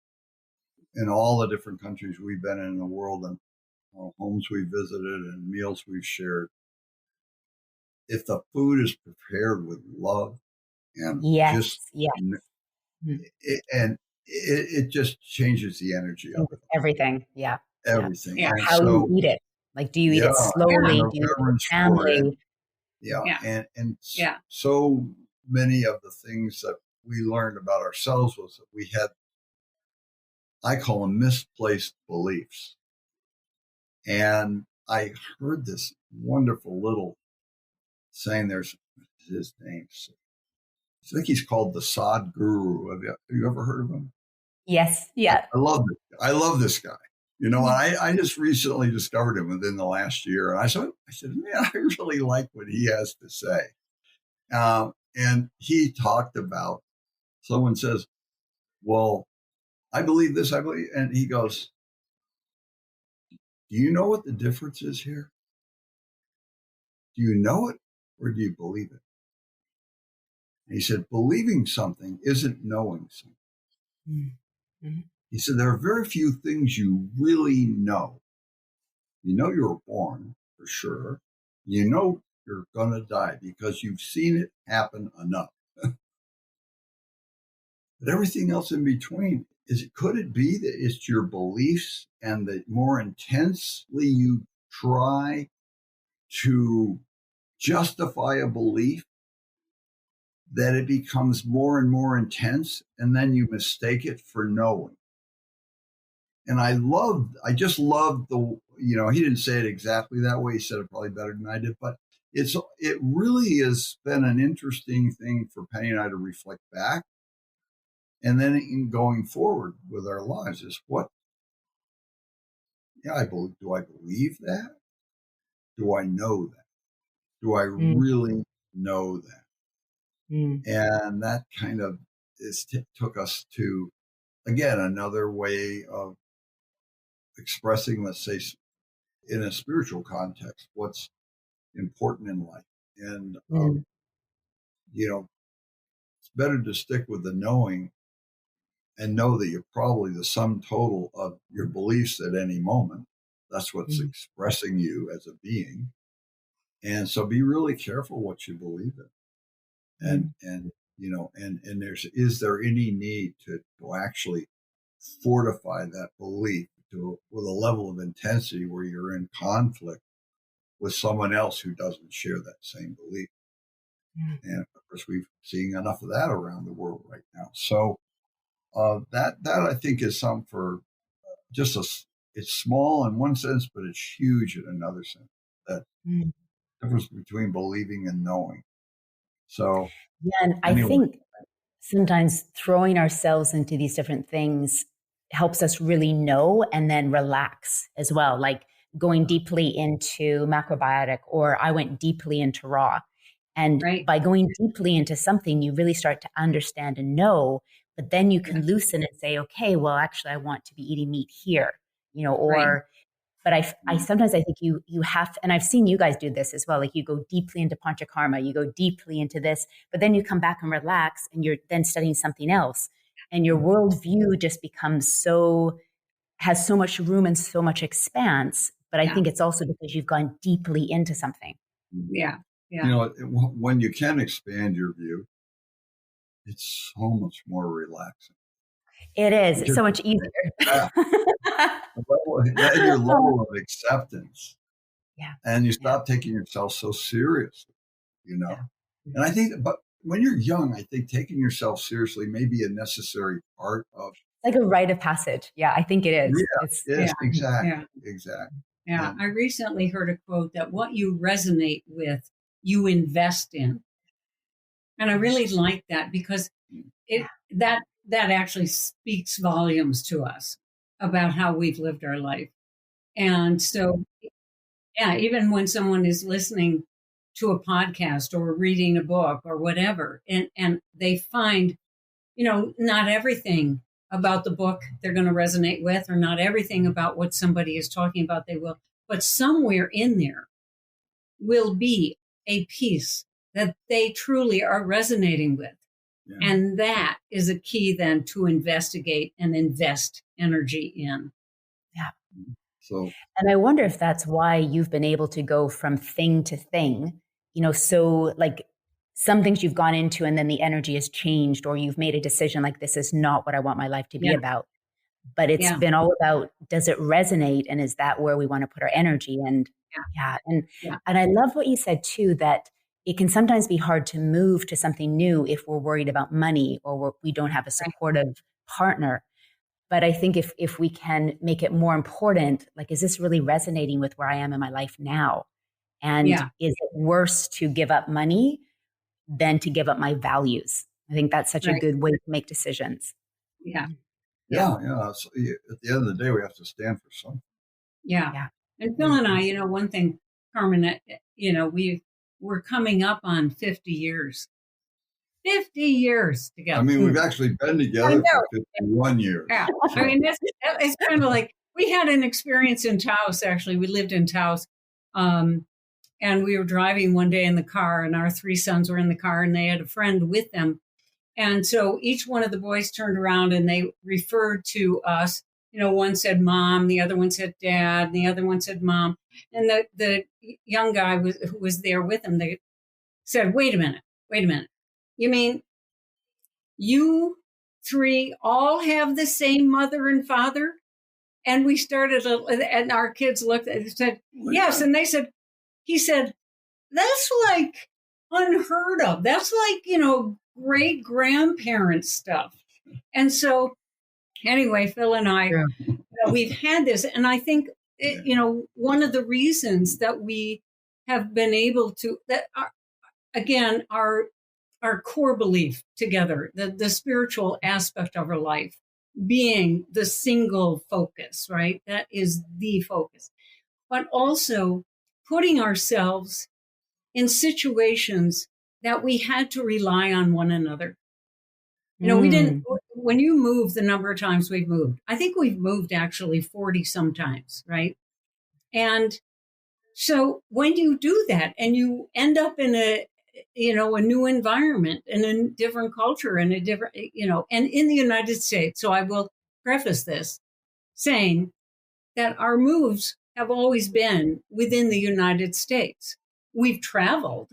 in all the different countries we've been in the world and homes we've visited and meals we've shared. If the food is prepared with love and it just changes the energy of it. Everything. Yeah. Everything. Yeah. How you eat it. Like, do you eat it slowly? Do you eat it family? So many of the things that we learned about ourselves was that we had, I call them misplaced beliefs. And I heard this wonderful little saying, there's his name. I think he's called the Sod Guru. Have you ever heard of him? Yes. Yeah. I love this guy. You know, I just recently discovered him within the last year. And I said, man, I really like what he has to say. And he talked about, someone says, well, I believe this, and he goes, do you know what the difference is here? Do you know it or do you believe it? And he said, believing something isn't knowing something. Mm-hmm. He said, there are very few things you really know. You know you were born, for sure. You know you're going to die because you've seen it happen enough. But everything else in between, could it be that it's your beliefs, and the more intensely you try to justify a belief, that it becomes more and more intense, and then you mistake it for knowing. And I just loved he didn't say it exactly that way. He said it probably better than I did, but it really has been an interesting thing for Penny and I to reflect back. And then in going forward with our lives is do I believe that? Do I know that? Do I really know that? And that kind of took us to, again, another way of expressing, let's say, in a spiritual context, what's important in life. And, it's better to stick with the knowing and know that you're probably the sum total of your beliefs at any moment. That's what's expressing you as a being. And so be really careful what you believe in. And is there any need to actually fortify that belief with a level of intensity where you're in conflict with someone else who doesn't share that same belief? And of course, we're seeing enough of that around the world right now. So that I think is some for it's small in one sense, but it's huge in another sense. That difference between believing and knowing. So and I think sometimes throwing ourselves into these different things helps us really know and then relax as well. Like going deeply into macrobiotic, or I went deeply into raw. And by going deeply into something, you really start to understand and know, but then you can loosen and say, okay, well, actually, I want to be eating meat here, but I sometimes I think you have, and I've seen you guys do this as well. Like you go deeply into panchakarma, you go deeply into this, but then you come back and relax and you're then studying something else. And your worldview just has so much room and so much expanse. But I think it's also because you've gone deeply into something. Yeah. When you can expand your view, it's so much more relaxing. It is. It's so much easier. Your level of acceptance Yeah. And you stop taking yourself so seriously, Yeah. And I think, but when you're young, I think taking yourself seriously may be a necessary part of. Like a rite of passage. Yeah, I think it is. Yeah, It's yes, exactly. Yeah. Exactly. Yeah. And I recently heard a quote that what you resonate with, you invest in. And I really like that because that actually speaks volumes to us about how we've lived our life. And so, yeah, even when someone is listening to a podcast or reading a book or whatever, and they find, not everything about the book they're going to resonate with, or not everything about what somebody is talking about they will, but somewhere in there will be a piece that they truly are resonating with. yeah. And that is a key then to investigate and invest energy in. Yeah. So, and I wonder if that's why you've been able to go from thing to thing, so like some things you've gone into and then the energy has changed, or you've made a decision like, this is not what I want my life to be Yeah. about. But it's Yeah. been all about, does it resonate? And is that where we want to put our energy? And and I love what you said too, that it can sometimes be hard to move to something new if we're worried about money, or we don't have a supportive partner. But I think if we can make it more important, like, is this really resonating with where I am in my life now? And Yeah. is it worse to give up money than to give up my values? I think that's such a Right. good way to make decisions. Yeah. yeah. So at the end of the day, we have to stand for something. Yeah. Yeah. And Phil and I, one thing, Carmen, we're coming up on 50 years. 50 years together. I mean, we've actually been together for 51 years. Yeah. I mean, it's kind of like, we had an experience in Taos, actually. We lived in Taos. And we were driving one day in the car, and our three sons were in the car, and they had a friend with them. And so each one of the boys turned around and they referred to us. One said mom, the other one said dad, and the other one said mom. And the young guy who was there with them, they said, wait a minute. You mean you three all have the same mother and father? And we started, and our kids looked and said, yes. And he said, that's like unheard of. That's like, great grandparent stuff. And so anyway, Phil and I, we've had this. And I think, one of the reasons that we have been able to, again, our core belief together, the spiritual aspect of our life being the single focus, right? That is the focus. But also putting ourselves in situations that we had to rely on one another. We didn't, when you move the number of times we've moved, I think we've moved actually 40 sometimes, right? And so when you do that and you end up in a new environment and a different culture and a different, and in the United States. So I will preface this saying that our moves have always been within the United States. We've traveled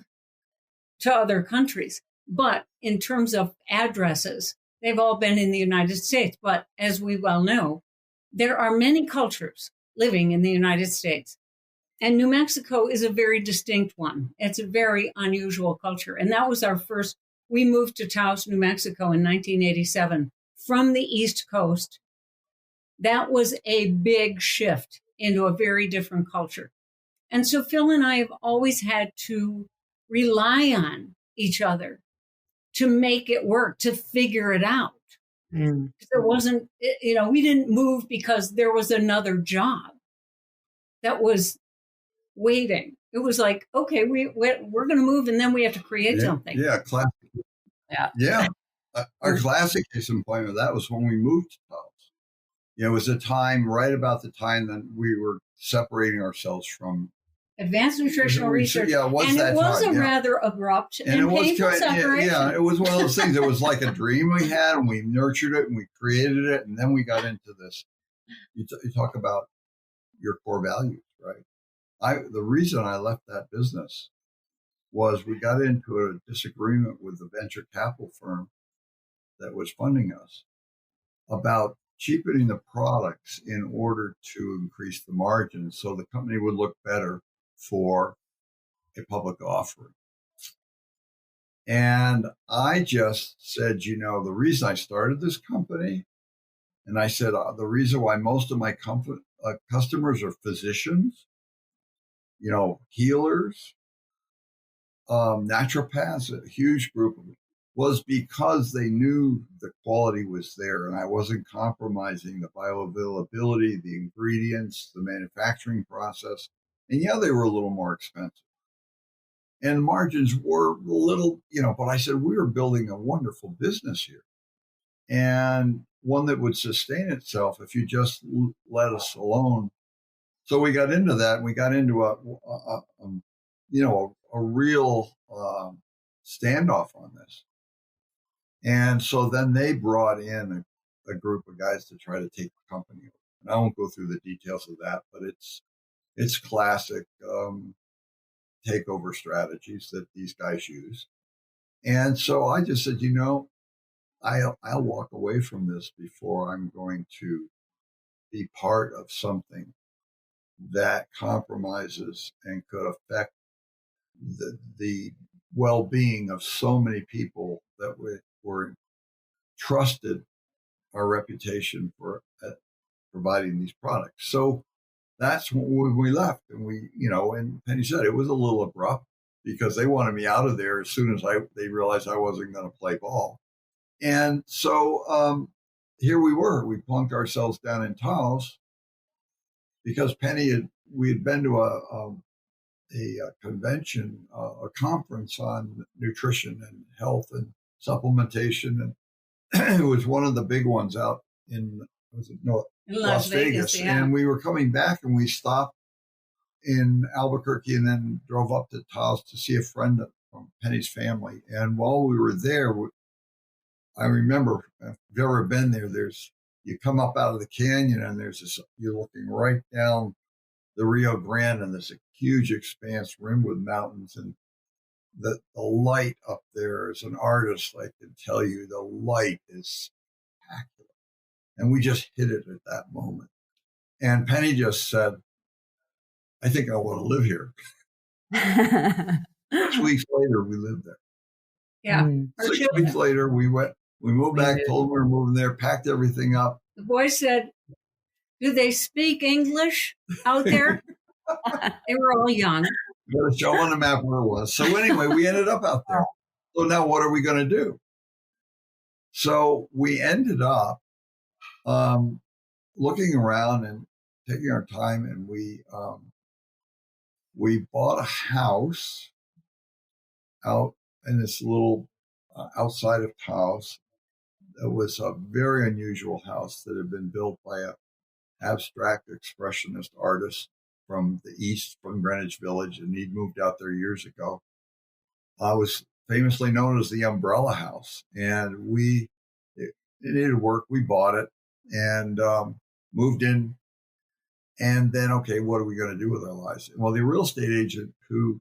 to other countries, but in terms of addresses, they've all been in the United States. But as we well know, there are many cultures living in the United States. And New Mexico is a very distinct one. It's a very unusual culture. And that was we moved to Taos, New Mexico in 1987 from the East Coast. That was a big shift into a very different culture. And so Phil and I have always had to rely on each other to make it work, to figure it out. There wasn't, we didn't move because there was another job that was waiting. It was like, okay, we're going to move, and then we have to create something. Yeah, classic. Yeah. Our classic case in point of that was when we moved to Taos. It was right about the time that we were separating ourselves from Advanced Nutritional Research. Yeah, it was a rather abrupt and painful separation. Yeah, it was one of those things. It was like a dream we had, and we nurtured it, and we created it, and then we got into this. You talk about your core values, right? The reason I left that business was we got into a disagreement with the venture capital firm that was funding us about cheapening the products in order to increase the margins so the company would look better for a public offering. And I just said, the reason I started this company, and I said, the reason why most of my customers are physicians, healers, naturopaths, a huge group of them, was because they knew the quality was there and I wasn't compromising the bioavailability, the ingredients, the manufacturing process. And yeah, they were a little more expensive. And margins were a little, but I said, we were building a wonderful business here and one that would sustain itself if you just let us alone. So we got into that, and we got into a real standoff on this. And so then they brought in a group of guys to try to take the company over. And I won't go through the details of that, but it's classic takeover strategies that these guys use. And so I just said, I'll walk away from this before I'm going to be part of something that compromises and could affect the well-being of so many people that were trusted our reputation for providing these products. So that's when we left. And and Penny said it was a little abrupt because they wanted me out of there as soon as they realized I wasn't going to play ball. And so here we were. We plunked ourselves down in Taos because we had been to a convention, a conference on nutrition and health and supplementation, and it was one of the big ones out in Las Vegas. Yeah. And we were coming back, and we stopped in Albuquerque, and then drove up to Taos to see a friend from Penny's family. And while we were there, I remember, if you've ever been there, you come up out of the canyon, and you're looking right down the Rio Grande, and there's a huge expanse rimmed with mountains, and the light up there, as an artist, I can tell you, the light is spectacular. And we just hit it at that moment. And Penny just said, I think I want to live here. 6 weeks later, we lived there. Yeah. 6 weeks later, we moved back, told them we were moving there, packed everything up. The boy said, do they speak English out there? They were all young. Got to show on the map where it was. So anyway, we ended up out there. So now what are we going to do? So we ended up looking around and taking our time, and we bought a house out in this little outside of Taos. It was a very unusual house that had been built by an abstract expressionist artist from the East, from Greenwich Village, and he'd moved out there years ago. It was famously known as the Umbrella House, and it needed work. We bought it and moved in, and then, okay, what are we going to do with our lives? Well, the real estate agent who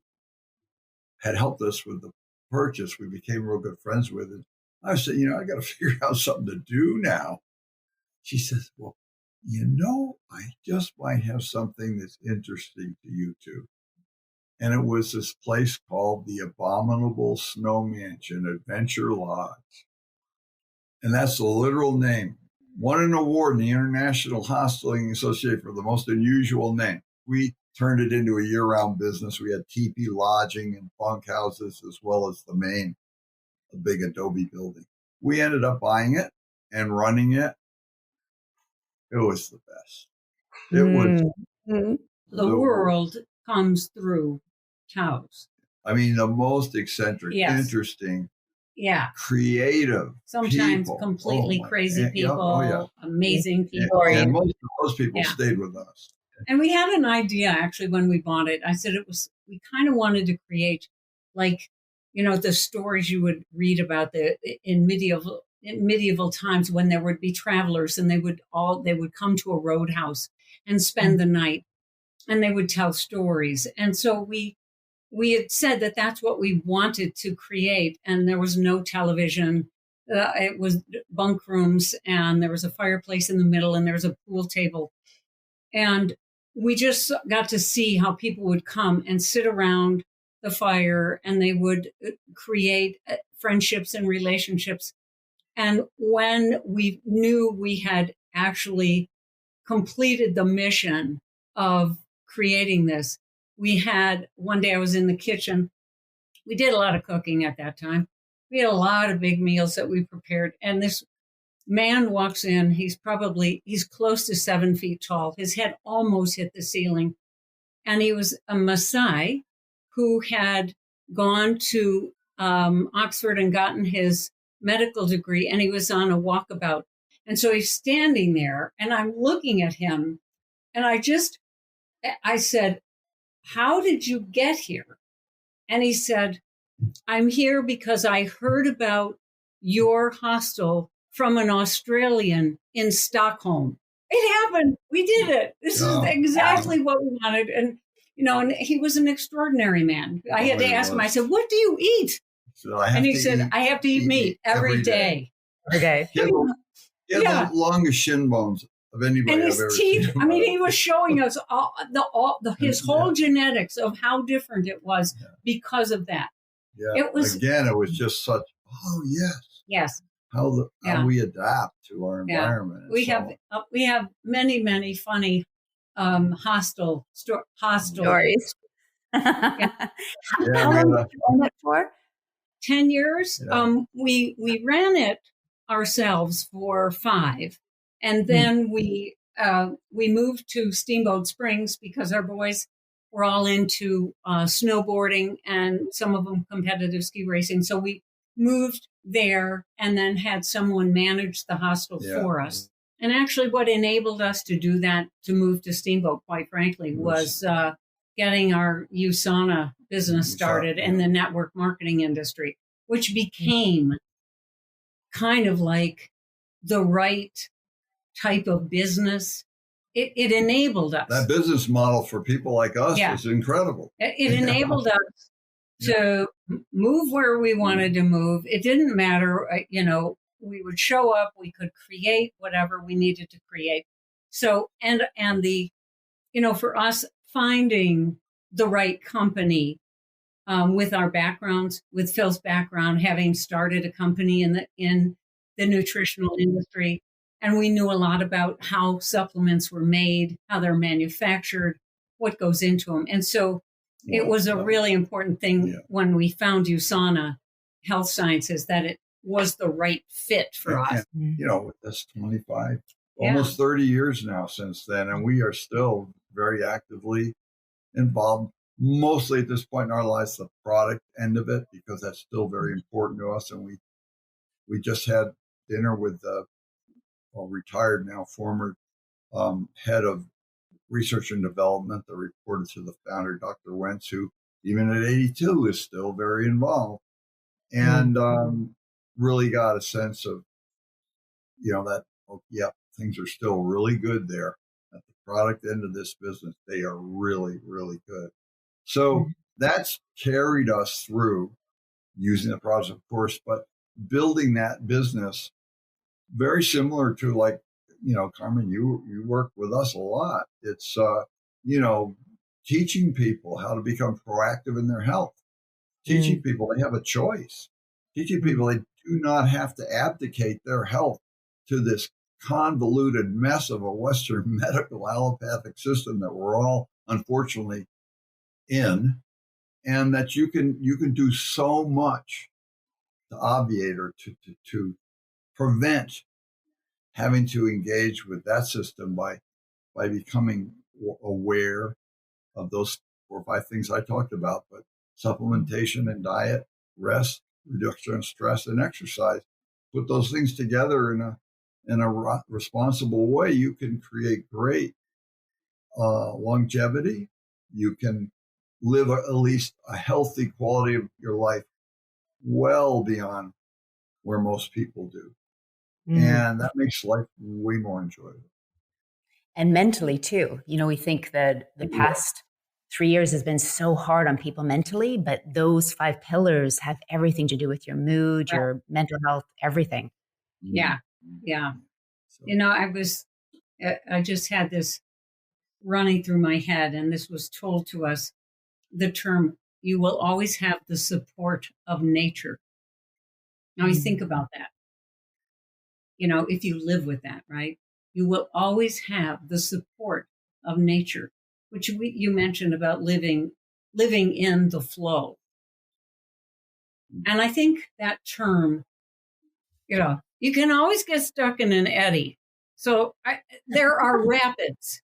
had helped us with the purchase, we became real good friends with, and I said, I got to figure out something to do now. She says, well, I just might have something that's interesting to you too. And it was this place called the Abominable Snowman Adventure Lodge. And that's the literal name. Won an award in the International Hosteling Association for the most unusual name. We turned it into a year-round business. We had teepee lodging and bunkhouses, as well as a big adobe building. We ended up buying it and running it. It was the best. It was. The world comes through Taos. I mean, the most eccentric, interesting, creative, sometimes people. completely crazy people, amazing people. And most of those people stayed with us. And we had an idea, actually, when we bought it. I said we kind of wanted to create, like, the stories you would read about in medieval times, when there would be travelers, and they would come to a roadhouse and spend the night, and they would tell stories. And so we had said that that's what we wanted to create. And there was no television. It was bunk rooms, and there was a fireplace in the middle, and there was a pool table. And we just got to see how people would come and sit around the fire, and they would create friendships and relationships. And when we knew we had actually completed the mission of creating this, we had one day I was in the kitchen. We did a lot of cooking at that time. We had a lot of big meals that we prepared. And this man walks in. He's close to 7 feet tall. His head almost hit the ceiling. And he was a Maasai who had gone to Oxford and gotten his medical degree, and he was on a walkabout. And so he's standing there, and I'm looking at him, and I said, "How did you get here?" And he said, "I'm here because I heard about your hostel from an Australian in Stockholm." It happened. We did it. This is exactly what we wanted. And, and he was an extraordinary man. I had to ask him, I said, "What do you eat?" So and he said, "I have to eat meat every day." Okay. He had the longest shin bones of anybody. And his teeth, he was showing us his whole genetics of how different it was because of that. Yeah. It was just such, yes. How we adapt to our environment. We have many, many funny hostel stories. How long did you own it for? 10 years. Yeah. We ran it ourselves for 5, and then we moved to Steamboat Springs because our boys were all into snowboarding and some of them competitive ski racing. So we moved there and then had someone manage the hostel for us. And actually what enabled us to do that, to move to Steamboat, quite frankly, was getting our USANA business started in the network marketing industry, which became kind of like the right type of business. It enabled us. That business model for people like us is incredible. It enabled us to move where we wanted to move. It didn't matter, we would show up, we could create whatever we needed to create. So, and the, for us, finding the right company with our backgrounds, with Phil's background, having started a company in the nutritional industry, and we knew a lot about how supplements were made, how they're manufactured, what goes into them. And so it was a really important thing when we found USANA Health Sciences that it was the right fit for us. And, that's 25, almost 30 years now since then, and we are still very actively involved, mostly at this point in our lives, the product end of it, because that's still very important to us. And we just had dinner with retired now former head of research and development that reported to the founder, Dr. Wentz, who even at 82 is still very involved, and really got a sense of, that, things are still really good there. At the product end of this business, they are really, really good. So that's carried us through using the products, of course, but building that business very similar to, like, Carmen, you work with us a lot. It's, teaching people how to become proactive in their health, teaching people they have a choice, teaching people they do not have to abdicate their health to this convoluted mess of a Western medical allopathic system that we're all unfortunately in, and that you can do so much to obviate or to prevent having to engage with that system by becoming aware of those 4 or 5 things I talked about, but supplementation and diet, rest, reduction of stress, and exercise. Put those things together in a responsible way, you can create great longevity. You can live at least a healthy quality of your life well beyond where most people do. And that makes life way more enjoyable. And mentally too. We think that the past 3 years has been so hard on people mentally, but those 5 pillars have everything to do with your mood, your mental health, everything. Yeah. Yeah. So. I just had this running through my head, and this was told to us, the term, you will always have the support of nature. Now you think about that. If you live with that, right? You will always have the support of nature, which you mentioned about living in the flow. And I think that term, you can always get stuck in an eddy. So there are rapids.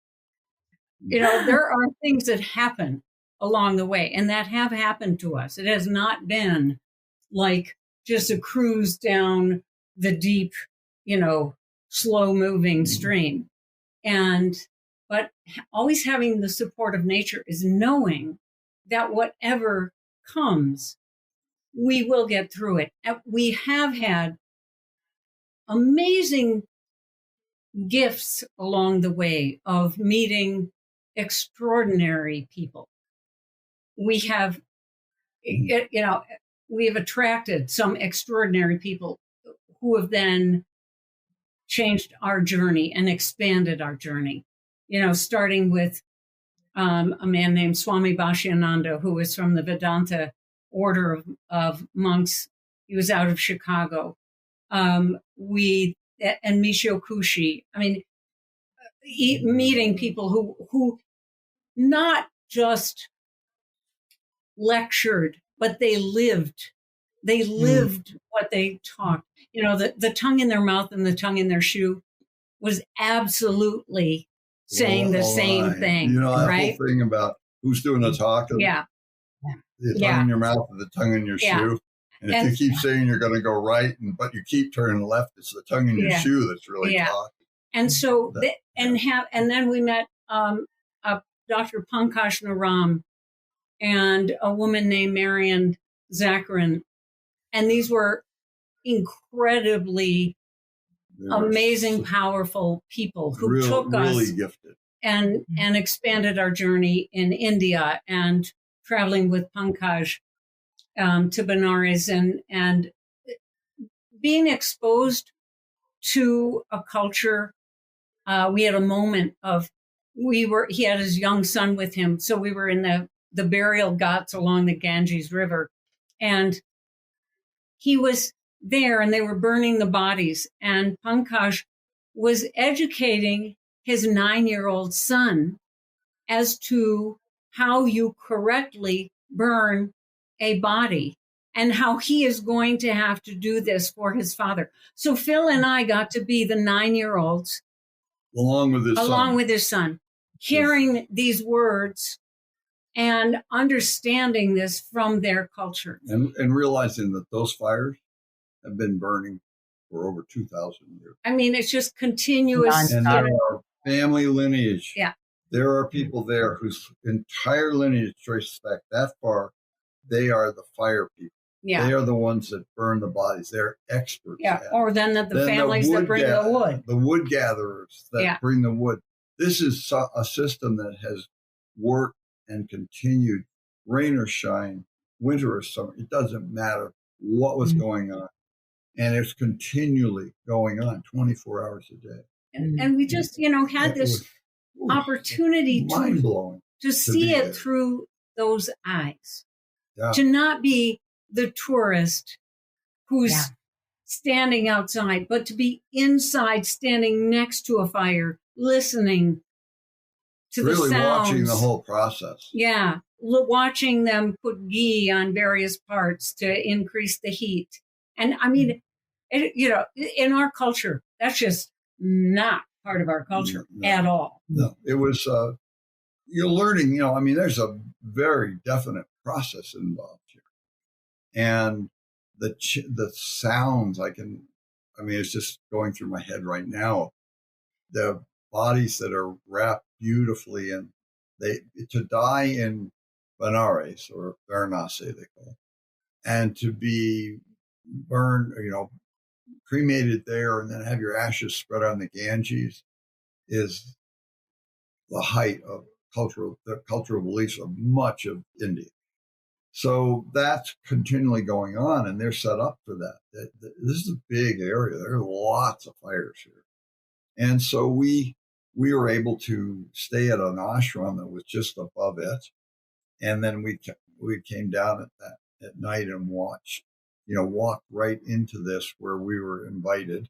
There are things that happen along the way, and that have happened to us. It has not been like just a cruise down the deep, slow moving stream. But always having the support of nature is knowing that whatever comes, we will get through it. And we have had amazing gifts along the way of meeting extraordinary people. We have, we have attracted some extraordinary people who have then changed our journey and expanded our journey. Starting with a man named Swami Bhashyananda, who was from the Vedanta order of monks. He was out of Chicago. And Michio Kushi. I mean, meeting people who not just lectured, but they lived. They lived what they taught. The tongue in their mouth and the tongue in their shoe was absolutely saying the same thing. That right? whole thing about who's doing the talking. Yeah. The tongue in your mouth and the tongue in your shoe. And if you keep saying you're going to go right, but you keep turning left, it's the tongue in your shoe that's really talking. And so, and then we met Dr. Pankaj Naram and a woman named Marian Zakarin. And these were incredibly amazing, powerful people who took us gifted. and expanded our journey in India and traveling with Pankaj to Benares and being exposed to a culture. We had a moment of, he had his young son with him. So we were in the burial ghats along the Ganges River, and he was there and they were burning the bodies, and Pankaj was educating his 9-year-old son as to how you correctly burn a body and how he is going to have to do this for his father. So Phil and I got to be the 9-year-olds along with his son, hearing these words and understanding this from their culture. And realizing that those fires have been burning for over 2,000 years. I mean, it's just continuous. And there are family lineage. Yeah. There are people there whose entire lineage traces back that far. They are the fire people. Yeah. They are the ones that burn the bodies. They're experts. Yeah. Or then the families that bring the wood. The wood gatherers that bring the wood. This is a system that has worked and continued, rain or shine, winter or summer. It doesn't matter what was going on. And it's continually going on 24 hours a day. And we just, had this opportunity to see it through those eyes. Yeah. To not be the tourist who's standing outside, but to be inside, standing next to a fire, listening to the sounds. Really watching the whole process. Yeah. Watching them put ghee on various parts to increase the heat. And I mean, in our culture, that's just not part of our culture at all. No, it was, you're learning, there's a very definite process involved here. And the sounds it's just going through my head right now. The bodies that are wrapped beautifully and to die in Benares or Varanasi, they call it, and to be burned, cremated there and then have your ashes spread on the Ganges is the height of the cultural beliefs of much of India. So that's continually going on, and they're set up for that. This is a big area. There are lots of fires here. And so we we were able to stay at an ashram that was just above it. And then we came down at night and walked right into this where we were invited,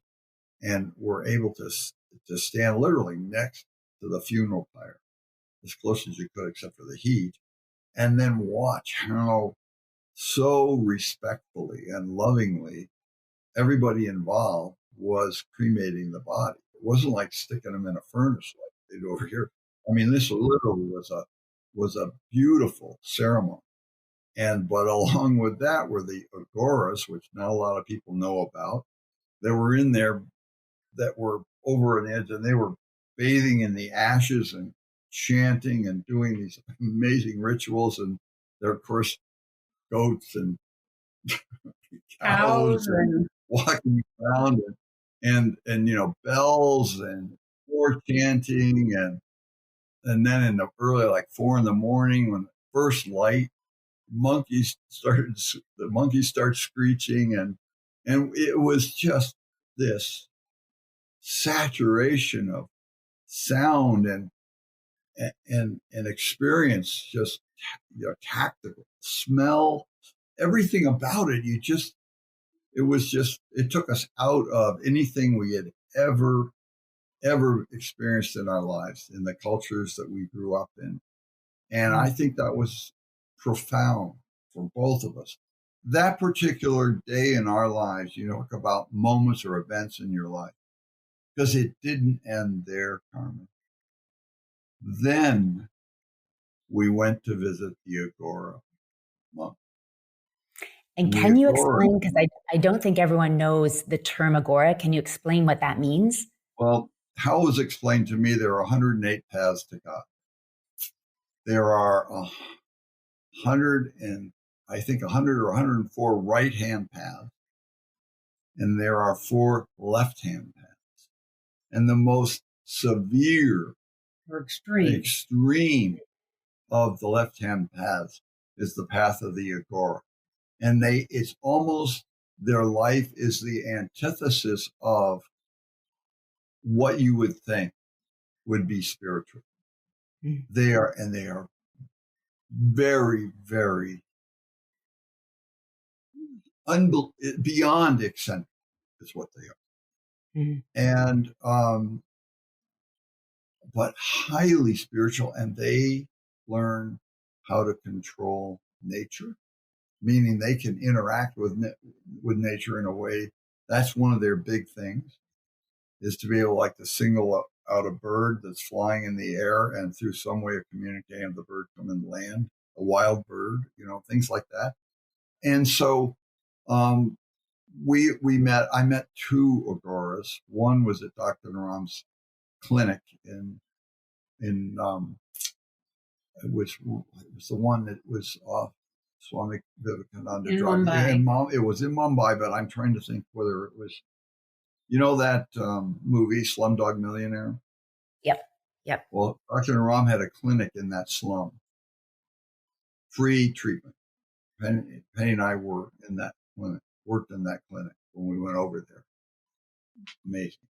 and were able to stand literally next to the funeral pyre, as close as you could, except for the heat, and then watch how so respectfully and lovingly everybody involved was cremating the body. It wasn't like sticking them in a furnace like they do over here. I mean, this literally was a beautiful ceremony. But along with that were the agoras, which not a lot of people know about, that were in there, that were over an edge, and they were bathing in the ashes and chanting and doing these amazing rituals. And there, of course, goats and cows and walking around, and bells and more chanting, and then in the early, like 4 a.m, when the first light, the monkeys start screeching, and it was just this saturation of sound and experience, just tactical smell, everything about it. It took us out of anything we had ever experienced in our lives, in the cultures that we grew up in. And I think that was profound for both of us. That particular day in our lives, talk about moments or events in your life, because it didn't end there, Carmen. Then we went to visit the Agora monk. And can you explain, because I don't think everyone knows the term Agora, can you explain what that means? Well, how it was explained to me, there are 108 paths to God. There are 100 or 104 right-hand paths, and there are 4 left-hand paths. And the most severe or extreme of the left-hand paths is the path of the Agora. And it's almost, their life is the antithesis of what you would think would be spiritual. Mm. They are very, very beyond eccentric is what they are. Mm. And, but highly spiritual, and they learn how to control nature, meaning they can interact with nature in a way. That's one of their big things, is to be able to single out a bird that's flying in the air, and through some way of communicating, the bird come and land, a wild bird, things like that. And so I met 2 Agoras. One was at Dr. Naram's clinic it was the one that was off Swami Vivekananda Drive. It was in Mumbai, but I'm trying to think whether it was, that movie Slumdog Millionaire? Yep. Well, Dr. Naram had a clinic in that slum. Free treatment. Penny and I were in that clinic, worked in that clinic when we went over there. Amazing.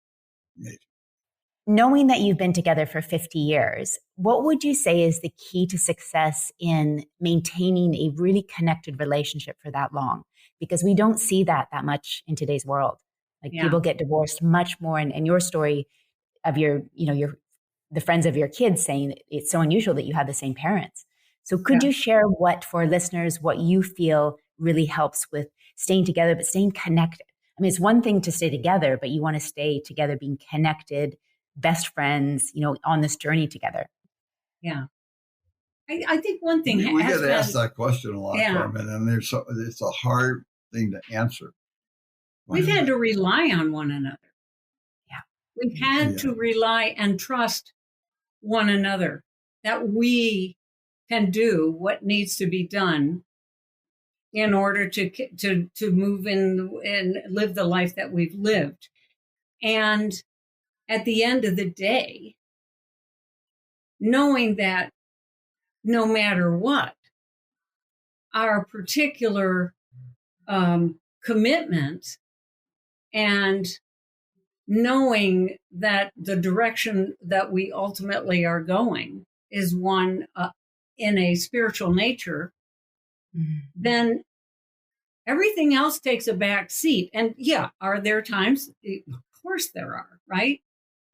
Knowing that you've been together for 50 years, what would you say is the key to success in maintaining a really connected relationship for that long? Because we don't see that much in today's world. People get divorced much more. And your story of the friends of your kids saying it's so unusual that you have the same parents. So could you share for listeners, what you feel really helps with staying together, but staying connected? I mean, it's one thing to stay together, but you want to stay together, being connected, best friends, on this journey together. Yeah. I think one thing we get asked that question a lot, Carmen, and it's a hard thing to answer. We've had to rely on one another. Yeah. We've had to rely and trust one another, that we can do what needs to be done in order to move in and live the life that we've lived. And at the end of the day, knowing that no matter what, our particular commitment and knowing that the direction that we ultimately are going is one in a spiritual nature, then everything else takes a back seat. And yeah, are there times? Of course there are, right?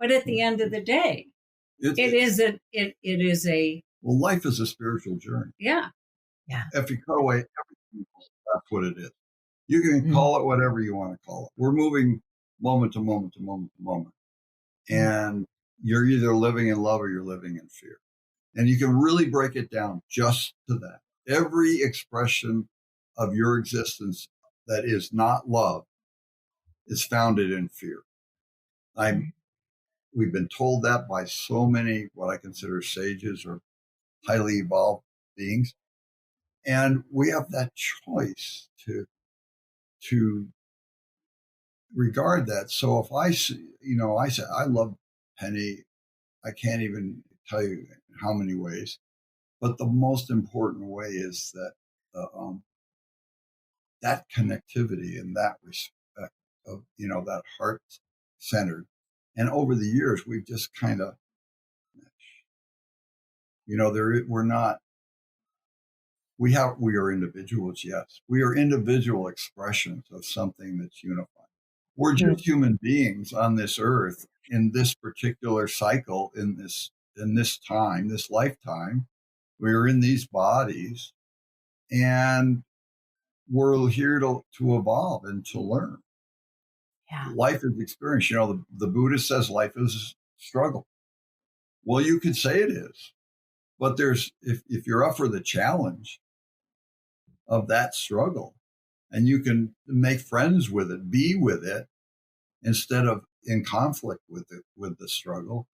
But at the end of the day, it is a well, life is a spiritual journey. Yeah. If you cut away everything, that's what it is. You can call it whatever you want to call it. We're moving moment to moment to moment to moment. And you're either living in love or you're living in fear. And you can really break it down just to that. Every expression of your existence that is not love is founded in fear. We've been told that by so many what I consider sages or highly evolved beings. And we have that choice to regard that. So if I see, I say, I love Penny. I can't even tell you how many ways, but the most important way is that that connectivity and that respect of, that heart centered. And over the years, we've just kind of, we are individuals. Yes. We are individual expressions of something that's unified. We're just human beings on this earth in this particular cycle, in this time, this lifetime. We're in these bodies and we're here to evolve and to learn. Yeah. Life is experience. The Buddhist says life is a struggle. Well, you could say it is, but if you're up for the challenge of that struggle and you can make friends with it, be with it instead of in conflict with it, with the struggle,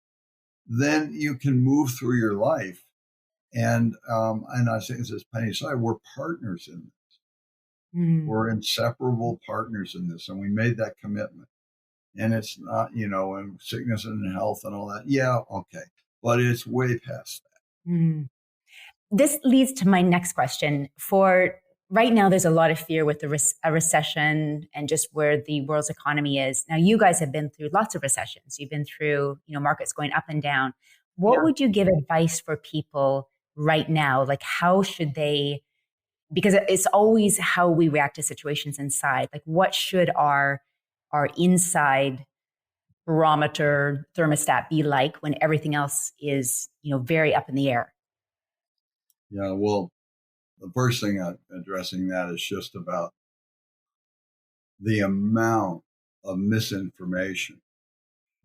then you can move through your life. And I think, as Penny said, we're partners in this. We're inseparable partners in this. And we made that commitment. And it's not, in sickness and health and all that. Yeah, okay. But it's way past that. This leads to my next question. For right now, there's a lot of fear with a recession and just where the world's economy is. Now, you guys have been through lots of recessions. You've been through, markets going up and down. What would you give advice for people right now? Like, how should they, because it's always how we react to situations inside. Like, what should our inside barometer thermostat be like when everything else is, very up in the air? Yeah, well, the first thing addressing that is just about the amount of misinformation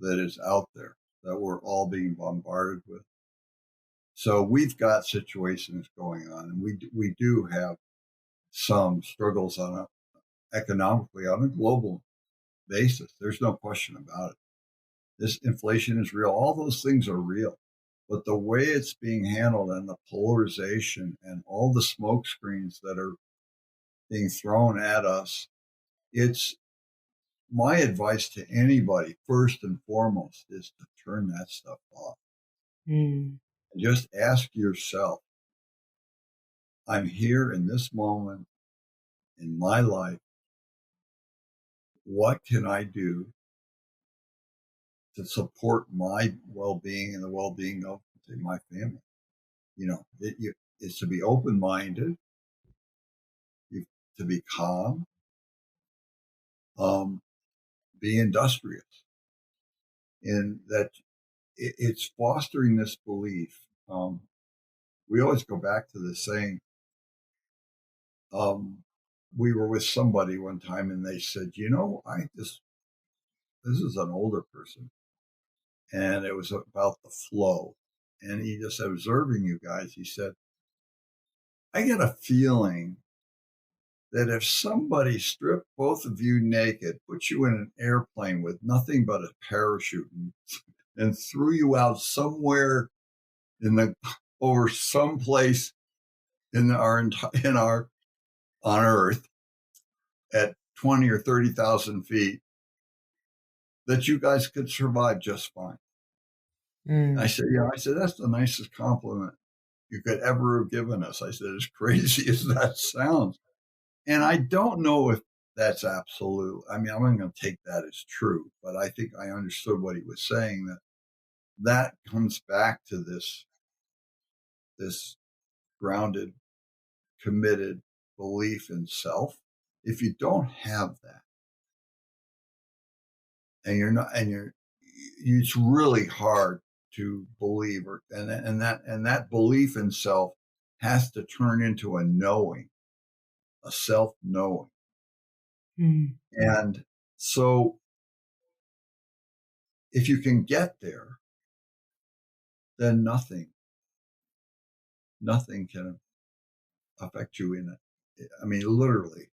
that is out there that we're all being bombarded with. So we've got situations going on, and we do have some struggles economically on a global basis. There's no question about it. This inflation is real. All those things are real. But the way it's being handled and the polarization and all the smoke screens that are being thrown at us, it's my advice to anybody, first and foremost, is to turn that stuff off. And just ask yourself, I'm here in this moment in my life. What can I do to support my well-being and the well-being of my family? It's to be open-minded, to be calm, be industrious, and that it's fostering this belief. We always go back to the saying. We were with somebody one time, and they said, this is an older person, and it was about the flow, and he just observing you guys. He said, I get a feeling that if somebody stripped both of you naked, put you in an airplane with nothing but a parachute and threw you out somewhere over someplace on Earth at 20 or 30,000 feet, that you guys could survive just fine. I said, that's the nicest compliment you could ever have given us. I said, as crazy as that sounds. And I don't know if that's absolute. I mean, I'm not going to take that as true, but I think I understood what he was saying, that comes back to this grounded, committed belief in self. If you don't have that, and you're not, and it's really hard to believe, and that belief in self has to turn into a knowing, a self knowing. Mm. And so if you can get there, then nothing can affect you in it. I mean, literally,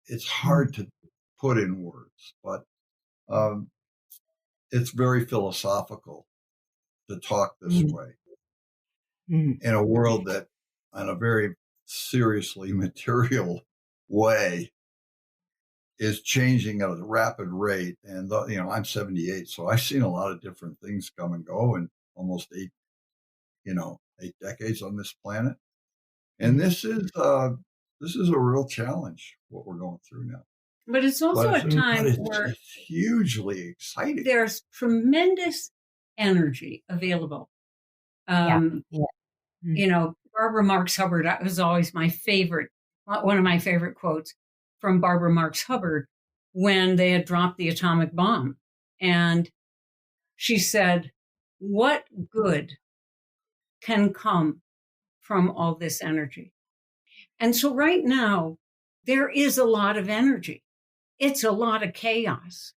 it's hard to put in words, but it's very philosophical to talk this way in a world that, on a very seriously material way, is changing at a rapid rate. And I'm 78, so I've seen a lot of different things come and go in almost 8 decades on this planet. And this is a real challenge, what we're going through now. But it's also a time where it's hugely exciting. There's tremendous energy available. Barbara Marx Hubbard was always my favorite, one of my favorite quotes from Barbara Marx Hubbard when they had dropped the atomic bomb. And she said, "What good can come from all this energy?" And so right now, there is a lot of energy. It's a lot of chaos.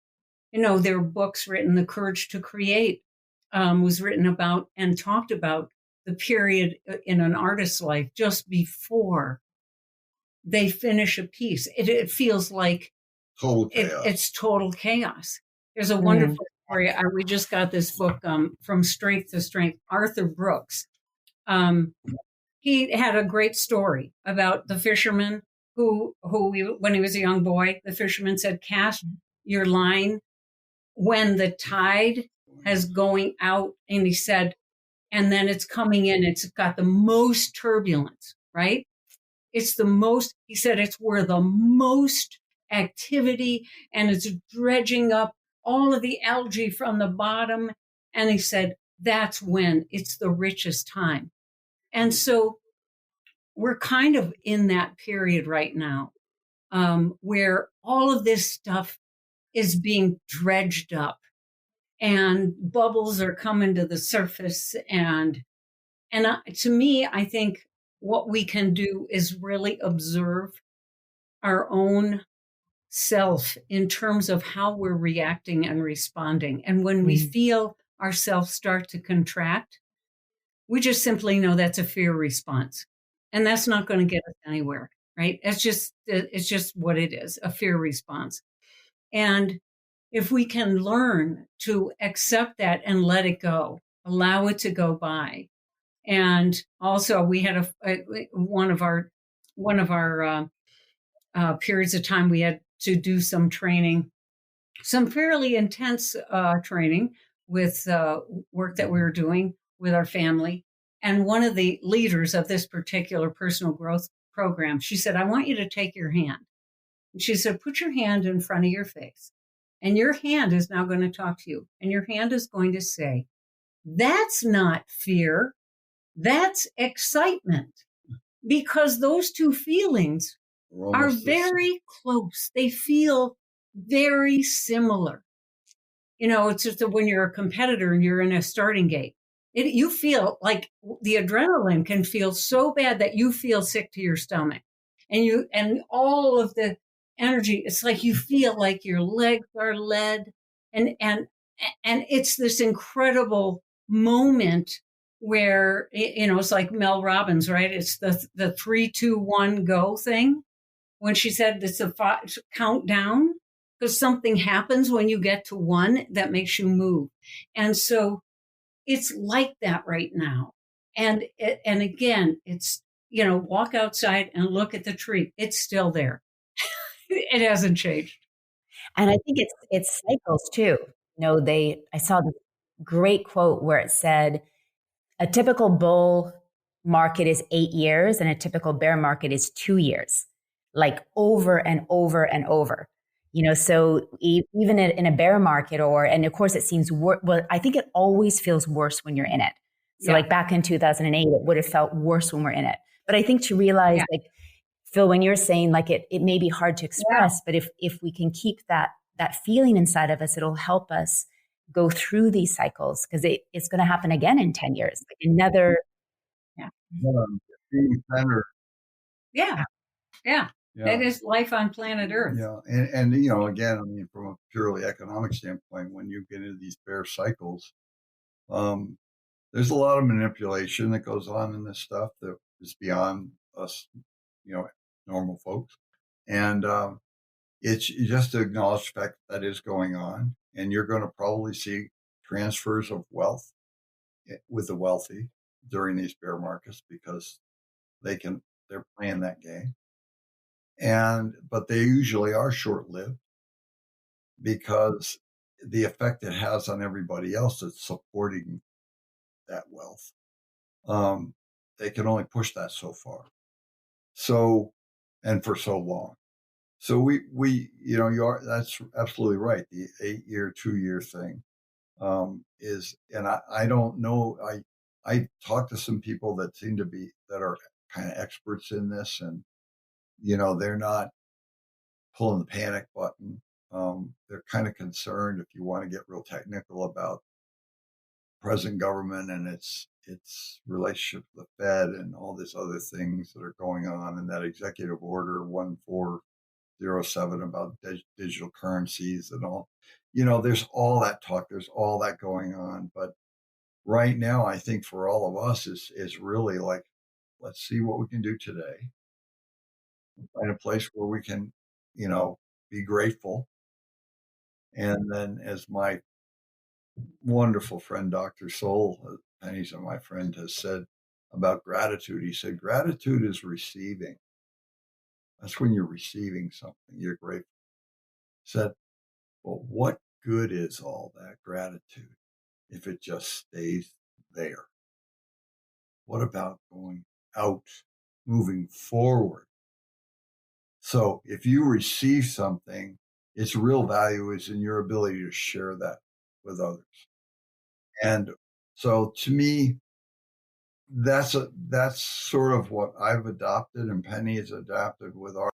There are books written, The Courage to Create was written about and talked about the period in an artist's life just before they finish a piece. It feels like total chaos. It's total chaos. There's a wonderful story. We just got this book, From Strength to Strength, Arthur Brooks. He had a great story about the fisherman who when he was a young boy, the fisherman said, "Cast your line when the tide has going out," and he said, and then it's coming in, it's got the most turbulence, right? He said, it's where the most activity, and it's dredging up all of the algae from the bottom. And he said, that's when it's the richest time. And so we're kind of in that period right now, where all of this stuff is being dredged up and bubbles are coming to the surface. And to me, I think what we can do is really observe our own self in terms of how we're reacting and responding. And when we feel ourselves start to contract, we just simply know that's a fear response. And that's not going to get us anywhere, right? It's just what it is, a fear response. And if we can learn to accept that and let it go, allow it to go by. And also we had one of our periods of time, we had to do some training, some fairly intense training with work that we were doing with our family. And one of the leaders of this particular personal growth program, she said, "I want you to take your hand." And she said, "Put your hand in front of your face. And your hand is now going to talk to you. And your hand is going to say, that's not fear. That's excitement." Because those two feelings are very close. They feel very similar. It's just that when you're a competitor and you're in a starting gate, you feel like the adrenaline can feel so bad that you feel sick to your stomach. And all of the energy, it's like you feel like your legs are lead. And it's this incredible moment where, it's like Mel Robbins, right? It's the 3, 2, 1, go thing. When she said it's a countdown, because something happens when you get to 1 that makes you move. And so it's like that right now. And again, it's, walk outside and look at the tree. It's still there. It hasn't changed. And I think it's cycles too. I saw this great quote where it said, a typical bull market is 8 years and a typical bear market is 2 years. like over and over and over. So even in a bear market and of course it seems worse. Well, I think it always feels worse when you're in it. So like back in 2008, it would have felt worse when we're in it. But I think to realize like, Phil, when you're saying like it may be hard to express, but if we can keep that feeling inside of us, it'll help us go through these cycles, because it's going to happen again in 10 years. Like another. Being centered. Yeah. That is life on planet Earth. Yeah. And again, I mean, from a purely economic standpoint, when you get into these bear cycles, there's a lot of manipulation that goes on in this stuff that is beyond us, normal folks. And it's just to acknowledge the fact that is going on. And you're going to probably see transfers of wealth with the wealthy during these bear markets, because they're playing that game. But they usually are short-lived, because the effect it has on everybody else that's supporting that wealth, they can only push that so far. So, and for so long. So that's absolutely right. The 8-year, 2-year thing is, and I don't know. I talked to some people that are kind of experts in this, and they're not pulling the panic button. They're kind of concerned, if you want to get real technical, about present government and its relationship to the Fed and all these other things that are going on, and that executive order 1407 about digital currencies and all. There's all that talk, there's all that going on. But right now, I think for all of us is really like, let's see what we can do today. Find a place where we can, be grateful. And then, as my wonderful friend, Dr. Soul, Penny's my friend, has said about gratitude, he said, gratitude is receiving. That's when you're receiving something, you're grateful. He said, well, what good is all that gratitude if it just stays there? What about going out, moving forward? So if you receive something, its real value is in your ability to share that with others. And so to me, that's sort of what I've adopted, and Penny has adopted with our.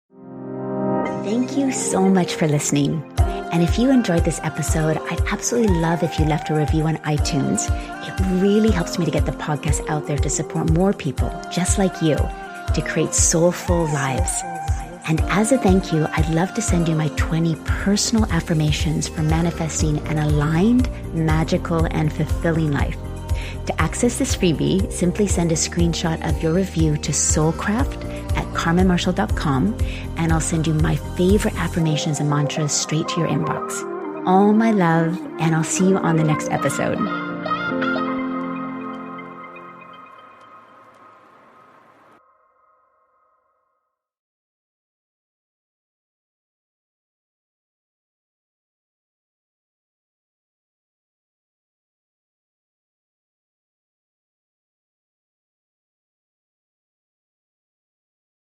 Thank you so much for listening. And if you enjoyed this episode, I'd absolutely love if you left a review on iTunes. It really helps me to get the podcast out there to support more people just like you to create soulful lives. And as a thank you, I'd love to send you my 20 personal affirmations for manifesting an aligned, magical, and fulfilling life. To access this freebie, simply send a screenshot of your review to soulcraft@carmenmarshall.com, and I'll send you my favorite affirmations and mantras straight to your inbox. All my love, and I'll see you on the next episode.